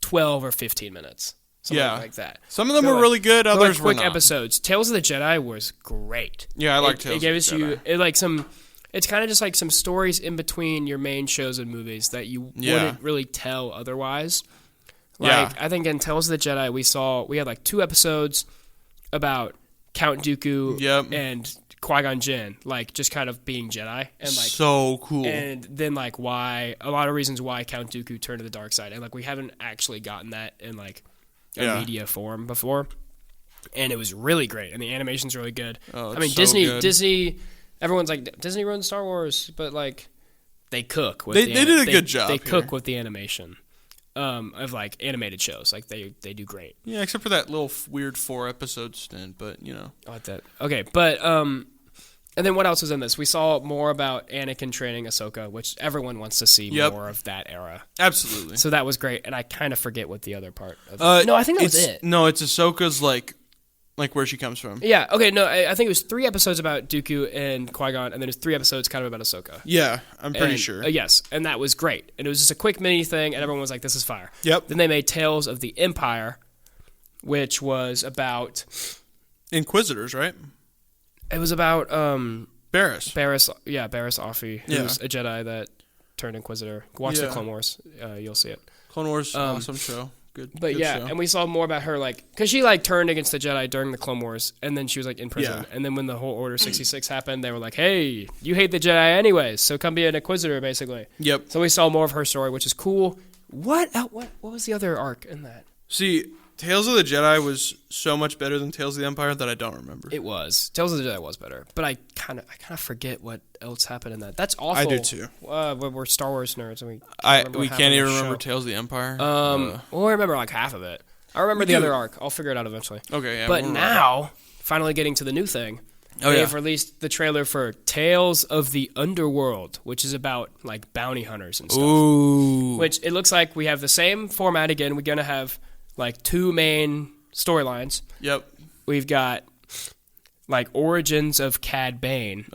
12 or 15 minutes. Something like that. Some of them were really good. Others were quick not. episodes. Tales of the Jedi was great. Yeah, I like Tales of the Jedi. It like some. It's kind of just like some stories in between your main shows and movies that you wouldn't really tell otherwise. Like, I think in Tales of the Jedi, we had like 2 episodes about Count Dooku and Qui-Gon Jinn, like just kind of being Jedi, and like so cool. And then like a lot of reasons why Count Dooku turned to the dark side, and like we haven't actually gotten that in like a media form before, and it was really great, and the animation's really good. Oh, I mean, so Disney. Everyone's like, Disney runs Star Wars, but like they cook with they did a good job. They cook with the animation of like animated shows. Like they do great. Yeah, except for that little weird 4-episode stint, but you know. I like that. Okay, but and then what else was in this? We saw more about Anakin training Ahsoka, which everyone wants to see more of that era. Absolutely. So that was great, and I kind of forget what the other part of it. No, I think that was it. No, it's Ahsoka's like Like where she comes from. Yeah. Okay. No, I think it was 3 episodes about Dooku and Qui-Gon, and then there's 3 episodes kind of about Ahsoka. Yeah, I'm pretty sure. Yes, and that was great. And it was just a quick mini thing, and everyone was like, "This is fire." Yep. Then they made Tales of the Empire, which was about Inquisitors, right? It was about Barriss. Barriss Offee, who's a Jedi that turned Inquisitor. Watch the Clone Wars, you'll see it. Clone Wars, awesome show. Good. But good show. And we saw more about her, like, because she like turned against the Jedi during the Clone Wars, and then she was like in prison. And then when the whole Order 66 happened, they were like, "Hey, you hate the Jedi anyways, so come be an Inquisitor," basically. Yep. So we saw more of her story, which is cool. What was the other arc in that? See, Tales of the Jedi was so much better than Tales of the Empire that I don't remember. It was. Tales of the Jedi was better, but I kind of forget what else happened in that. That's awful. I do too. We're Star Wars nerds, and we can't even remember Tales of the Empire. Well, I remember like half of it. I remember the other arc. I'll figure it out eventually. Okay, yeah. But now, finally getting to the new thing. They've released the trailer for Tales of the Underworld, which is about like bounty hunters and stuff. Ooh. Which it looks like we have the same format again. We're gonna have like 2 main storylines. Yep. We've got like origins of Cad Bane.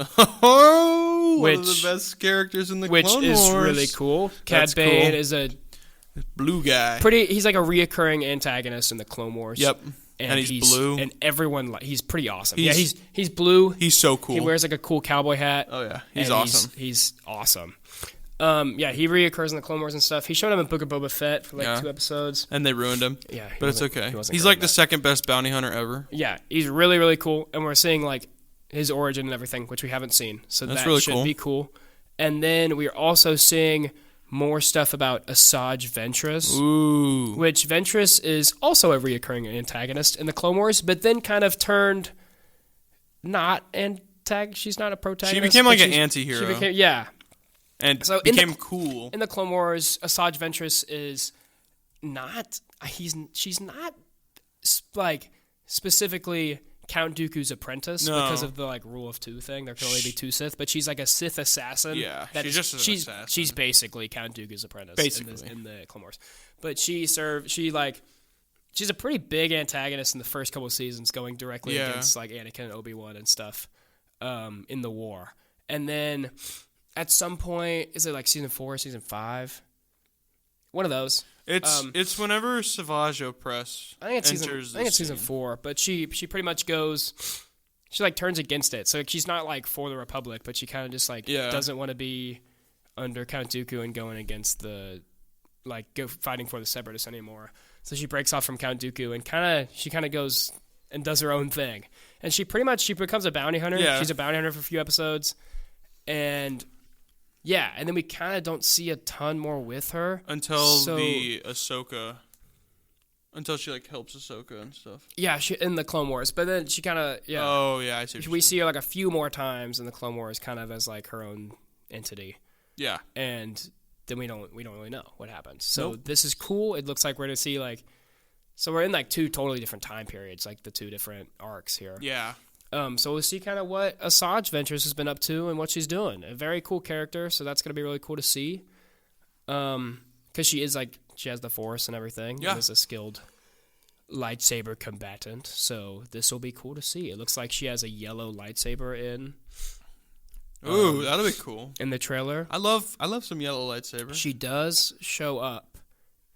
Oh, one of the best characters in the Clone Wars. Which is really cool. Cad Bane is a blue guy. He's like a reoccurring antagonist in the Clone Wars. Yep. And he's blue. And everyon he's pretty awesome. He's blue. He's so cool. He wears like a cool cowboy hat. Oh yeah. He's awesome. He's awesome. He reoccurs in the Clone Wars and stuff. He showed up in Book of Boba Fett for like 2 episodes. And they ruined him. Yeah. But it's okay. He's like the second best bounty hunter ever. Yeah. He's really, really cool. And we're seeing like his origin and everything, which we haven't seen. So that's that really should be cool. And then we're also seeing more stuff about Asajj Ventress. Ooh. Which Ventress is also a reoccurring antagonist in the Clone Wars, but then kind of turned she's not a protagonist. She became like an anti-hero. And so became cool. In the Clone Wars, Asajj Ventress is not... She's not, like, specifically Count Dooku's apprentice because of the, like, Rule of 2 thing. There can only be 2 Sith, but she's, like, a Sith assassin. Yeah, she's just an assassin. She's basically Count Dooku's apprentice in the Clone Wars. But she's a pretty big antagonist in the first couple of seasons, going directly against, like, Anakin and Obi-Wan and stuff in the war. And then... At some point, is it like season 4, season 5? One of those. It's whenever Savage Opress enters. I think it's season 4, but she pretty much goes. She like turns against it, so she's not like for the Republic, but she kind of just like doesn't want to be under Count Dooku and going against the fighting for the Separatists anymore. So she breaks off from Count Dooku and she kind of goes and does her own thing, and she becomes a bounty hunter. Yeah. She's a bounty hunter for a few episodes, and. Yeah, and then we kind of don't see a ton more with her until she like helps Ahsoka and stuff. Yeah, she in the Clone Wars, but then she kind of Oh yeah, I see. We see her like a few more times in the Clone Wars, kind of as like her own entity. Yeah, and then we don't really know what happens. So This is cool. It looks like we're gonna see so we're in like 2 totally different time periods, like the 2 different arcs here. Yeah. So we'll see kind of what Asajj Ventress has been up to and what she's doing. A very cool character, so that's going to be really cool to see. Because she has the Force and everything. Yeah. And is a skilled lightsaber combatant, so this will be cool to see. It looks like she has a yellow lightsaber in. Ooh, that'll be cool. In the trailer. I love some yellow lightsaber. She does show up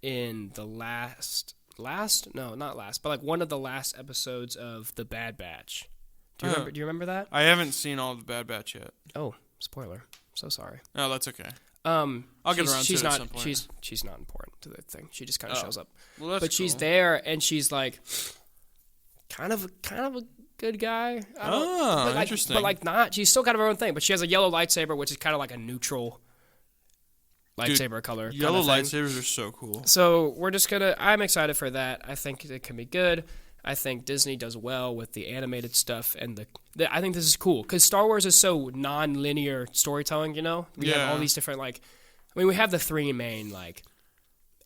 in the one of the last episodes of The Bad Batch. Do you remember that? I haven't seen all of The Bad Batch yet. Oh, spoiler. So sorry. Oh, that's okay. I'll get around to it at some point. She's not important to the thing. She just kind of shows up. Well, that's but she's there, and she's like kind of a good guy. Interesting. But like not. She's still kind of her own thing. But she has a yellow lightsaber, which is kind of like a neutral lightsaber color. Yellow lightsabers are so cool. So I'm excited for that. I think it can be good. I think Disney does well with the animated stuff, and I think this is cool because Star Wars is so non-linear storytelling. We have all these different we have the 3 main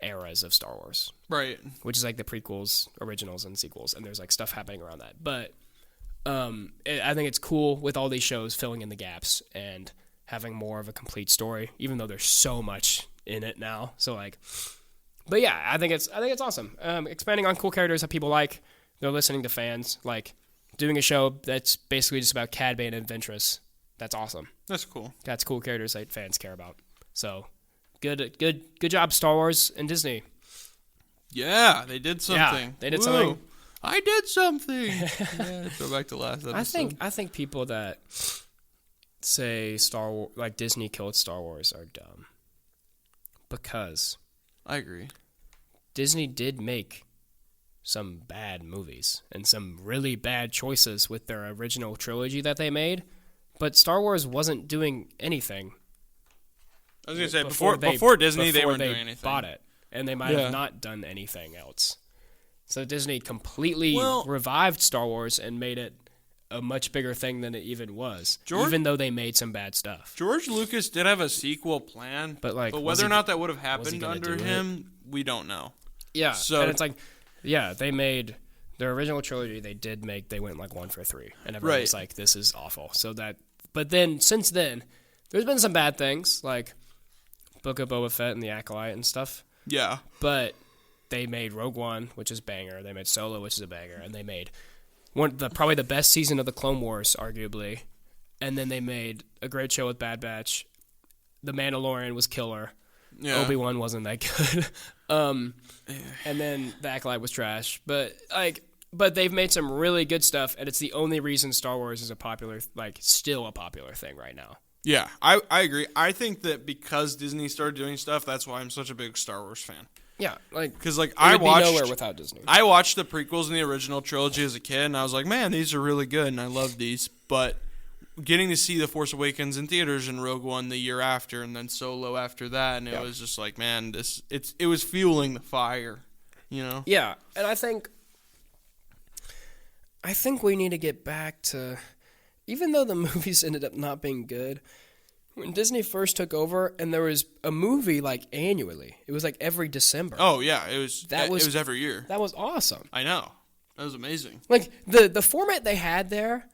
eras of Star Wars, right? Which is like the prequels, originals, and sequels, and there's stuff happening around that. But I think it's cool with all these shows filling in the gaps and having more of a complete story, even though there's so much in it now. So but yeah, I think it's awesome. Expanding on cool characters that people like. they're listening to fans, like doing a show that's basically just about Cad Bane and Ventress. That's awesome. That's cool. That's cool characters that fans care about. So, good job, Star Wars and Disney. Yeah, they did something. Yeah, they did something. I did something. Yeah, go back to last episode. I think people that say Star Wars, like Disney killed Star Wars, are dumb. Because I agree. Disney did make some bad movies and some really bad choices with their original trilogy that they made, but Star Wars wasn't doing anything. I was going to say, before Disney, they weren't doing anything. Bought it, and they might have not done anything else. So Disney completely revived Star Wars and made it a much bigger thing than it even was, even though they made some bad stuff. George Lucas did have a sequel plan, but whether or not that would have happened under him, we don't know. Yeah, so, and it's like, they made their original trilogy. They went like 1 for 3, and everyone was like, "This is awful." But then since then, there's been some bad things like Book of Boba Fett and the Acolyte and stuff. Yeah, but they made Rogue One, which is a banger. They made Solo, which is a banger, and they made probably the best season of the Clone Wars, arguably. And then they made a great show with Bad Batch. The Mandalorian was killer. Yeah. Obi-Wan wasn't that good. And then the Acolyte was trash. But they've made some really good stuff, and it's the only reason Star Wars is still a popular thing right now. Yeah, I agree. I think that because Disney started doing stuff, that's why I'm such a big Star Wars fan. Yeah, because I watched nowhere without Disney. I watched the prequels and the original trilogy as a kid, and I was like, man, these are really good, and I love these. But getting to see The Force Awakens in theaters and Rogue One the year after, and then Solo after that, and it was just like, man, it was fueling the fire, you know? Yeah, and I think we need to get back to, even though the movies ended up not being good. When Disney first took over, and there was a movie annually, it was every December. Oh yeah, it was every year. That was awesome. I know, that was amazing. The format they had there,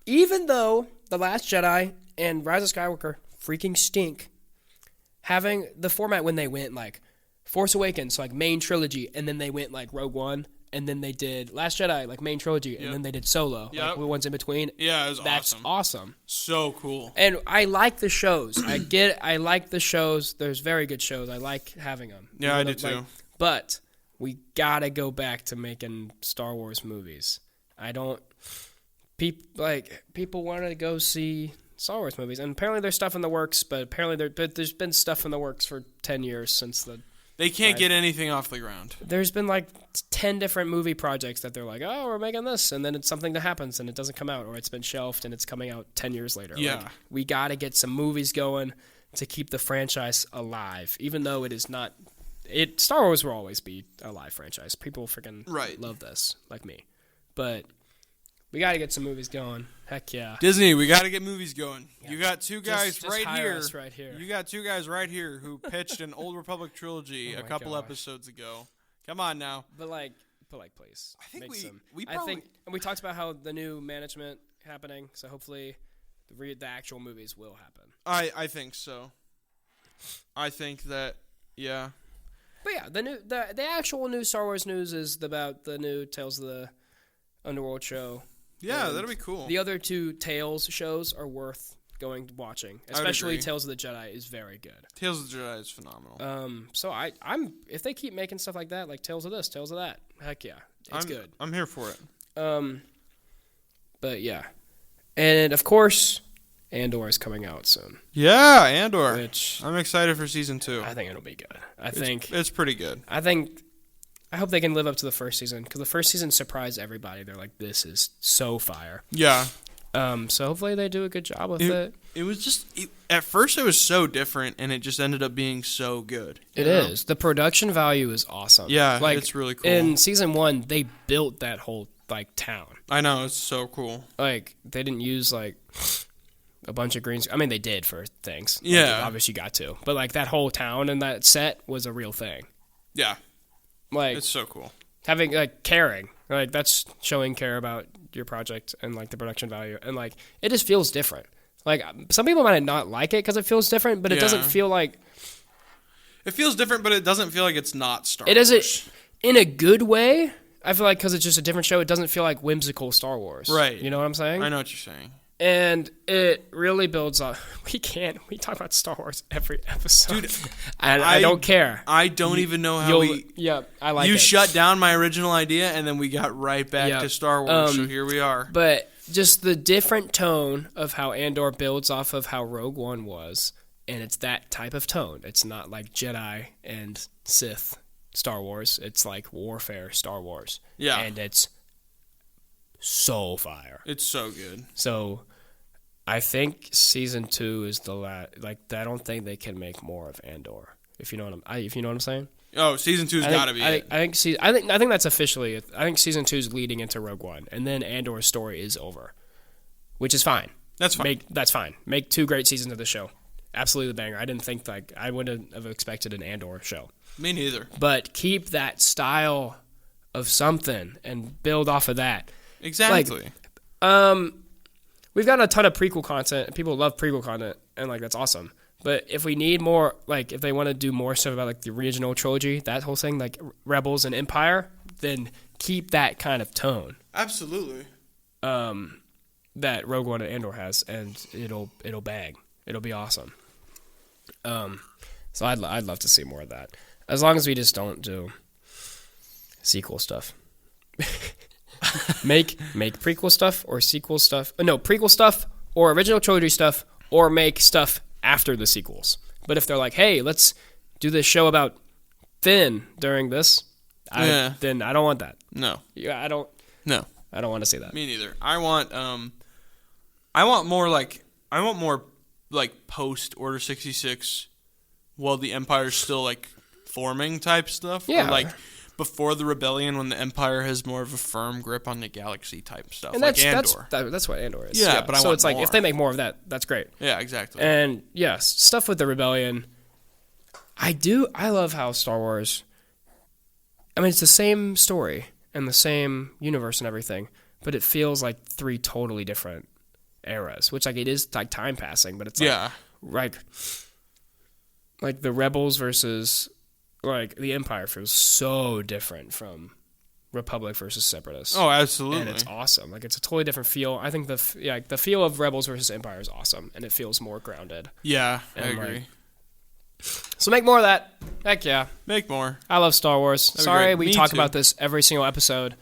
even though The Last Jedi and Rise of Skywalker freaking stink, having the format when they went Force Awakens, main trilogy, and then they went Rogue One. And then they did Last Jedi, main trilogy, and then they did Solo, the ones in between. Yeah, it was That's awesome. So cool. And I like the shows. I like the shows. There's very good shows. I like having them. Yeah, I do too. But we gotta go back to making Star Wars movies. People want to go see Star Wars movies, and apparently there's stuff in the works. But there's been stuff in the works for 10 years since the. They can't get anything off the ground. There's been 10 different movie projects that they're oh, we're making this, and then it's something that happens and it doesn't come out, or it's been shelved and it's coming out 10 years later. Yeah. We got to get some movies going to keep the franchise alive, even though it is not. Star Wars will always be a live franchise. People freaking love this, like me. But we got to get some movies going. Heck yeah. Disney, we got to get movies going. Yeah. You got two guys just right here. You got two guys right here who pitched an Old Republic trilogy a couple episodes ago. Come on now. But please. I think and we talked about how the new management happening, so hopefully the actual movies will happen. I think so. I think that But yeah, the actual new Star Wars news is about the new Tales of the Underworld show. Yeah, that'll be cool. The other two Tales shows are worth watching. Especially Tales of the Jedi is very good. Tales of the Jedi is phenomenal. So I'm if they keep making stuff like that, like Tales of this, Tales of that, heck yeah, it's good. I'm here for it. But yeah, and of course, Andor is coming out soon. Yeah, Andor. Which I'm excited for season 2. I think it'll be good. I think it's pretty good. I hope they can live up to the first season, because the first season surprised everybody. They're like, this is so fire. Yeah. So hopefully they do a good job with it. It was just, at first it was so different, and it just ended up being so good. It is. The production value is awesome. Yeah, it's really cool. In season 1, they built that whole, town. I know, it's so cool. They didn't use, a bunch of greens. I mean, they did for things. Yeah. Obviously got to. But, that whole town and that set was a real thing. Yeah. It's so cool. Having, caring. That's showing care about your project and, the production value. And, it just feels different. Some people might not like it because it feels different, but it doesn't feel like... It feels different, but it doesn't feel like it's not Star Wars. It isn't in a good way. I feel like because it's just a different show, it doesn't feel like whimsical Star Wars. Right. You know what I'm saying? I know what you're saying. And it really builds up. We talk about Star Wars every episode. Dude, and I don't care. I don't even know how I like it. You shut down my original idea, and then we got right back to Star Wars, so here we are. But just the different tone of how Andor builds off of how Rogue One was, and it's that type of tone. It's not like Jedi and Sith Star Wars. It's like warfare Star Wars. Yeah. And it's so fire. It's so good. So I think season 2 is the last. Like, I don't think they can make more of Andor. If you know what I'm saying. Oh, season 2's got to be it. I think that's officially. I think season 2 is leading into Rogue One, and then Andor's story is over, which is fine. That's fine. That's fine. Make 2 great seasons of the show. Absolutely the banger. I didn't think I wouldn't have expected an Andor show. Me neither. But keep that style of something and build off of that. Exactly. We've got a ton of prequel content, and people love prequel content, and like that's awesome. But if we need more, like if they want to do more stuff about like the original trilogy, that whole thing, like Rebels and Empire, then keep that kind of tone. Absolutely. That Rogue One and Andor has, and it'll bang. It'll be awesome. So I'd love to see more of that, as long as we just don't do sequel stuff. Make prequel stuff or sequel stuff. No, prequel stuff or original trilogy stuff, or make stuff after the sequels. But if they're like, hey, let's do this show about Finn during this, then I don't want that. No. Yeah, I don't. No. I don't want to see that. Me neither. I want more like post Order 66, while the Empire's still like forming type stuff. Yeah. Or like before the rebellion, when the Empire has more of a firm grip on the galaxy type stuff, and like Andor. That's what Andor is. Yeah, but I so want it's like more. if they make more of that, that's great. Yeah, exactly. And yes, stuff with the rebellion. I love how Star Wars. I mean, it's the same story and the same universe and everything, but it feels like 3 totally different eras. Which like it is like time passing, but it's like the Rebels versus like the Empire feels so different from Republic versus Separatists. Oh, absolutely. And it's awesome. Like it's a totally different feel. I think the feel of Rebels versus Empire is awesome, and it feels more grounded. Yeah, I agree. Like, so make more of that. Heck yeah. Make more. I love Star Wars. Sorry we Me talk too. about this every single episode.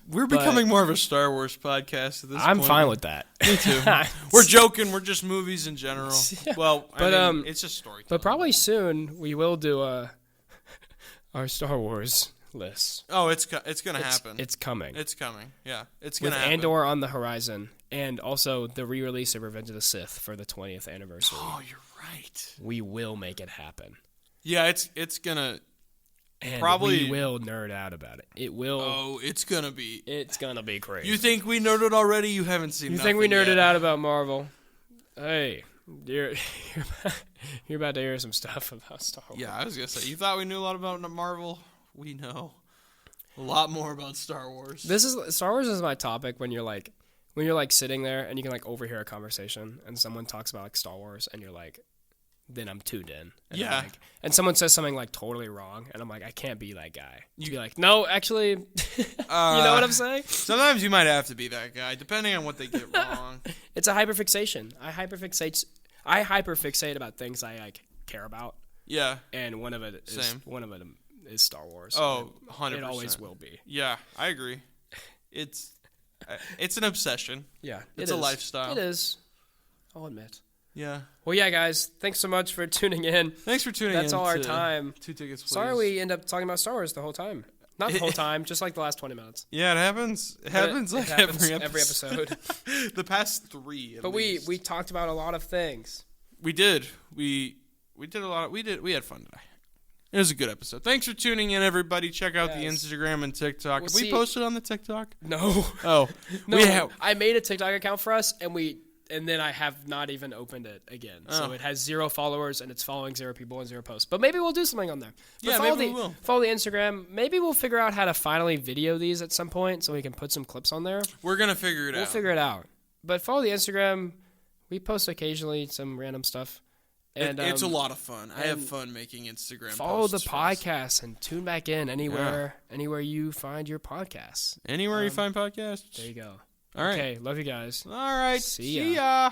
We're becoming more of a Star Wars podcast at this point. I'm fine with that. Me too. We're joking. We're just movies in general. Yeah. Well, I mean, it's just storytelling. But probably soon we will do our Star Wars list. Oh, it's gonna happen. It's coming. It's coming. Yeah, it's gonna with happen. Andor on the horizon, and also the re-release of Revenge of the Sith for the 20th anniversary. Oh, you're right. We will make it happen. Yeah, it's gonna. And probably we will nerd out about it. It will. Oh, it's gonna be. It's gonna be crazy. You think we nerded already? You haven't seen. You think we nerded yet. out about Marvel? Hey, you're about to hear some stuff about Star Wars. Yeah, I was gonna say. You thought we knew a lot about Marvel? We know a lot more about Star Wars. Star Wars is my topic when you're like sitting there and you can like overhear a conversation and someone talks about like Star Wars and you're like, then I'm tuned in. And yeah. And someone says something like totally wrong and I'm like, I can't be that guy. You'd be like, no, actually, you know what I'm saying? Sometimes you might have to be that guy, depending on what they get wrong. It's a hyperfixation. I hyperfixate about things I like care about. Yeah. And one of them is Star Wars. Oh, 100%. It always will be. Yeah, I agree. It's an obsession. Yeah, it's a lifestyle. It is. I'll admit. Yeah. Well, yeah, guys. Thanks so much for tuning in. Thanks for tuning in. That's all our time. 2 tickets, please. Sorry we end up talking about Star Wars the whole time. Not the whole time, just like the last 20 minutes. Yeah, it happens. It happens every episode. The past 3. But we talked about a lot of things. We did. We did a lot. We had fun today. It was a good episode. Thanks for tuning in, everybody. Check out the Instagram and TikTok. Have we posted on the TikTok? No. Oh. No. I made a TikTok account for us, and then I have not even opened it again. Oh. So it has 0 followers, and it's following 0 people and 0 posts. But maybe we'll do something on there. But maybe we will. Follow the Instagram. Maybe we'll figure out how to finally video these at some point so we can put some clips on there. We're going to figure it out. We'll figure it out. But follow the Instagram. We post occasionally some random stuff. And it's a lot of fun. I have fun making Instagram follow posts. Follow the podcast and tune back in anywhere you find your podcasts. Anywhere you find podcasts. There you go. All right. Okay, love you guys. All right. See ya. ya.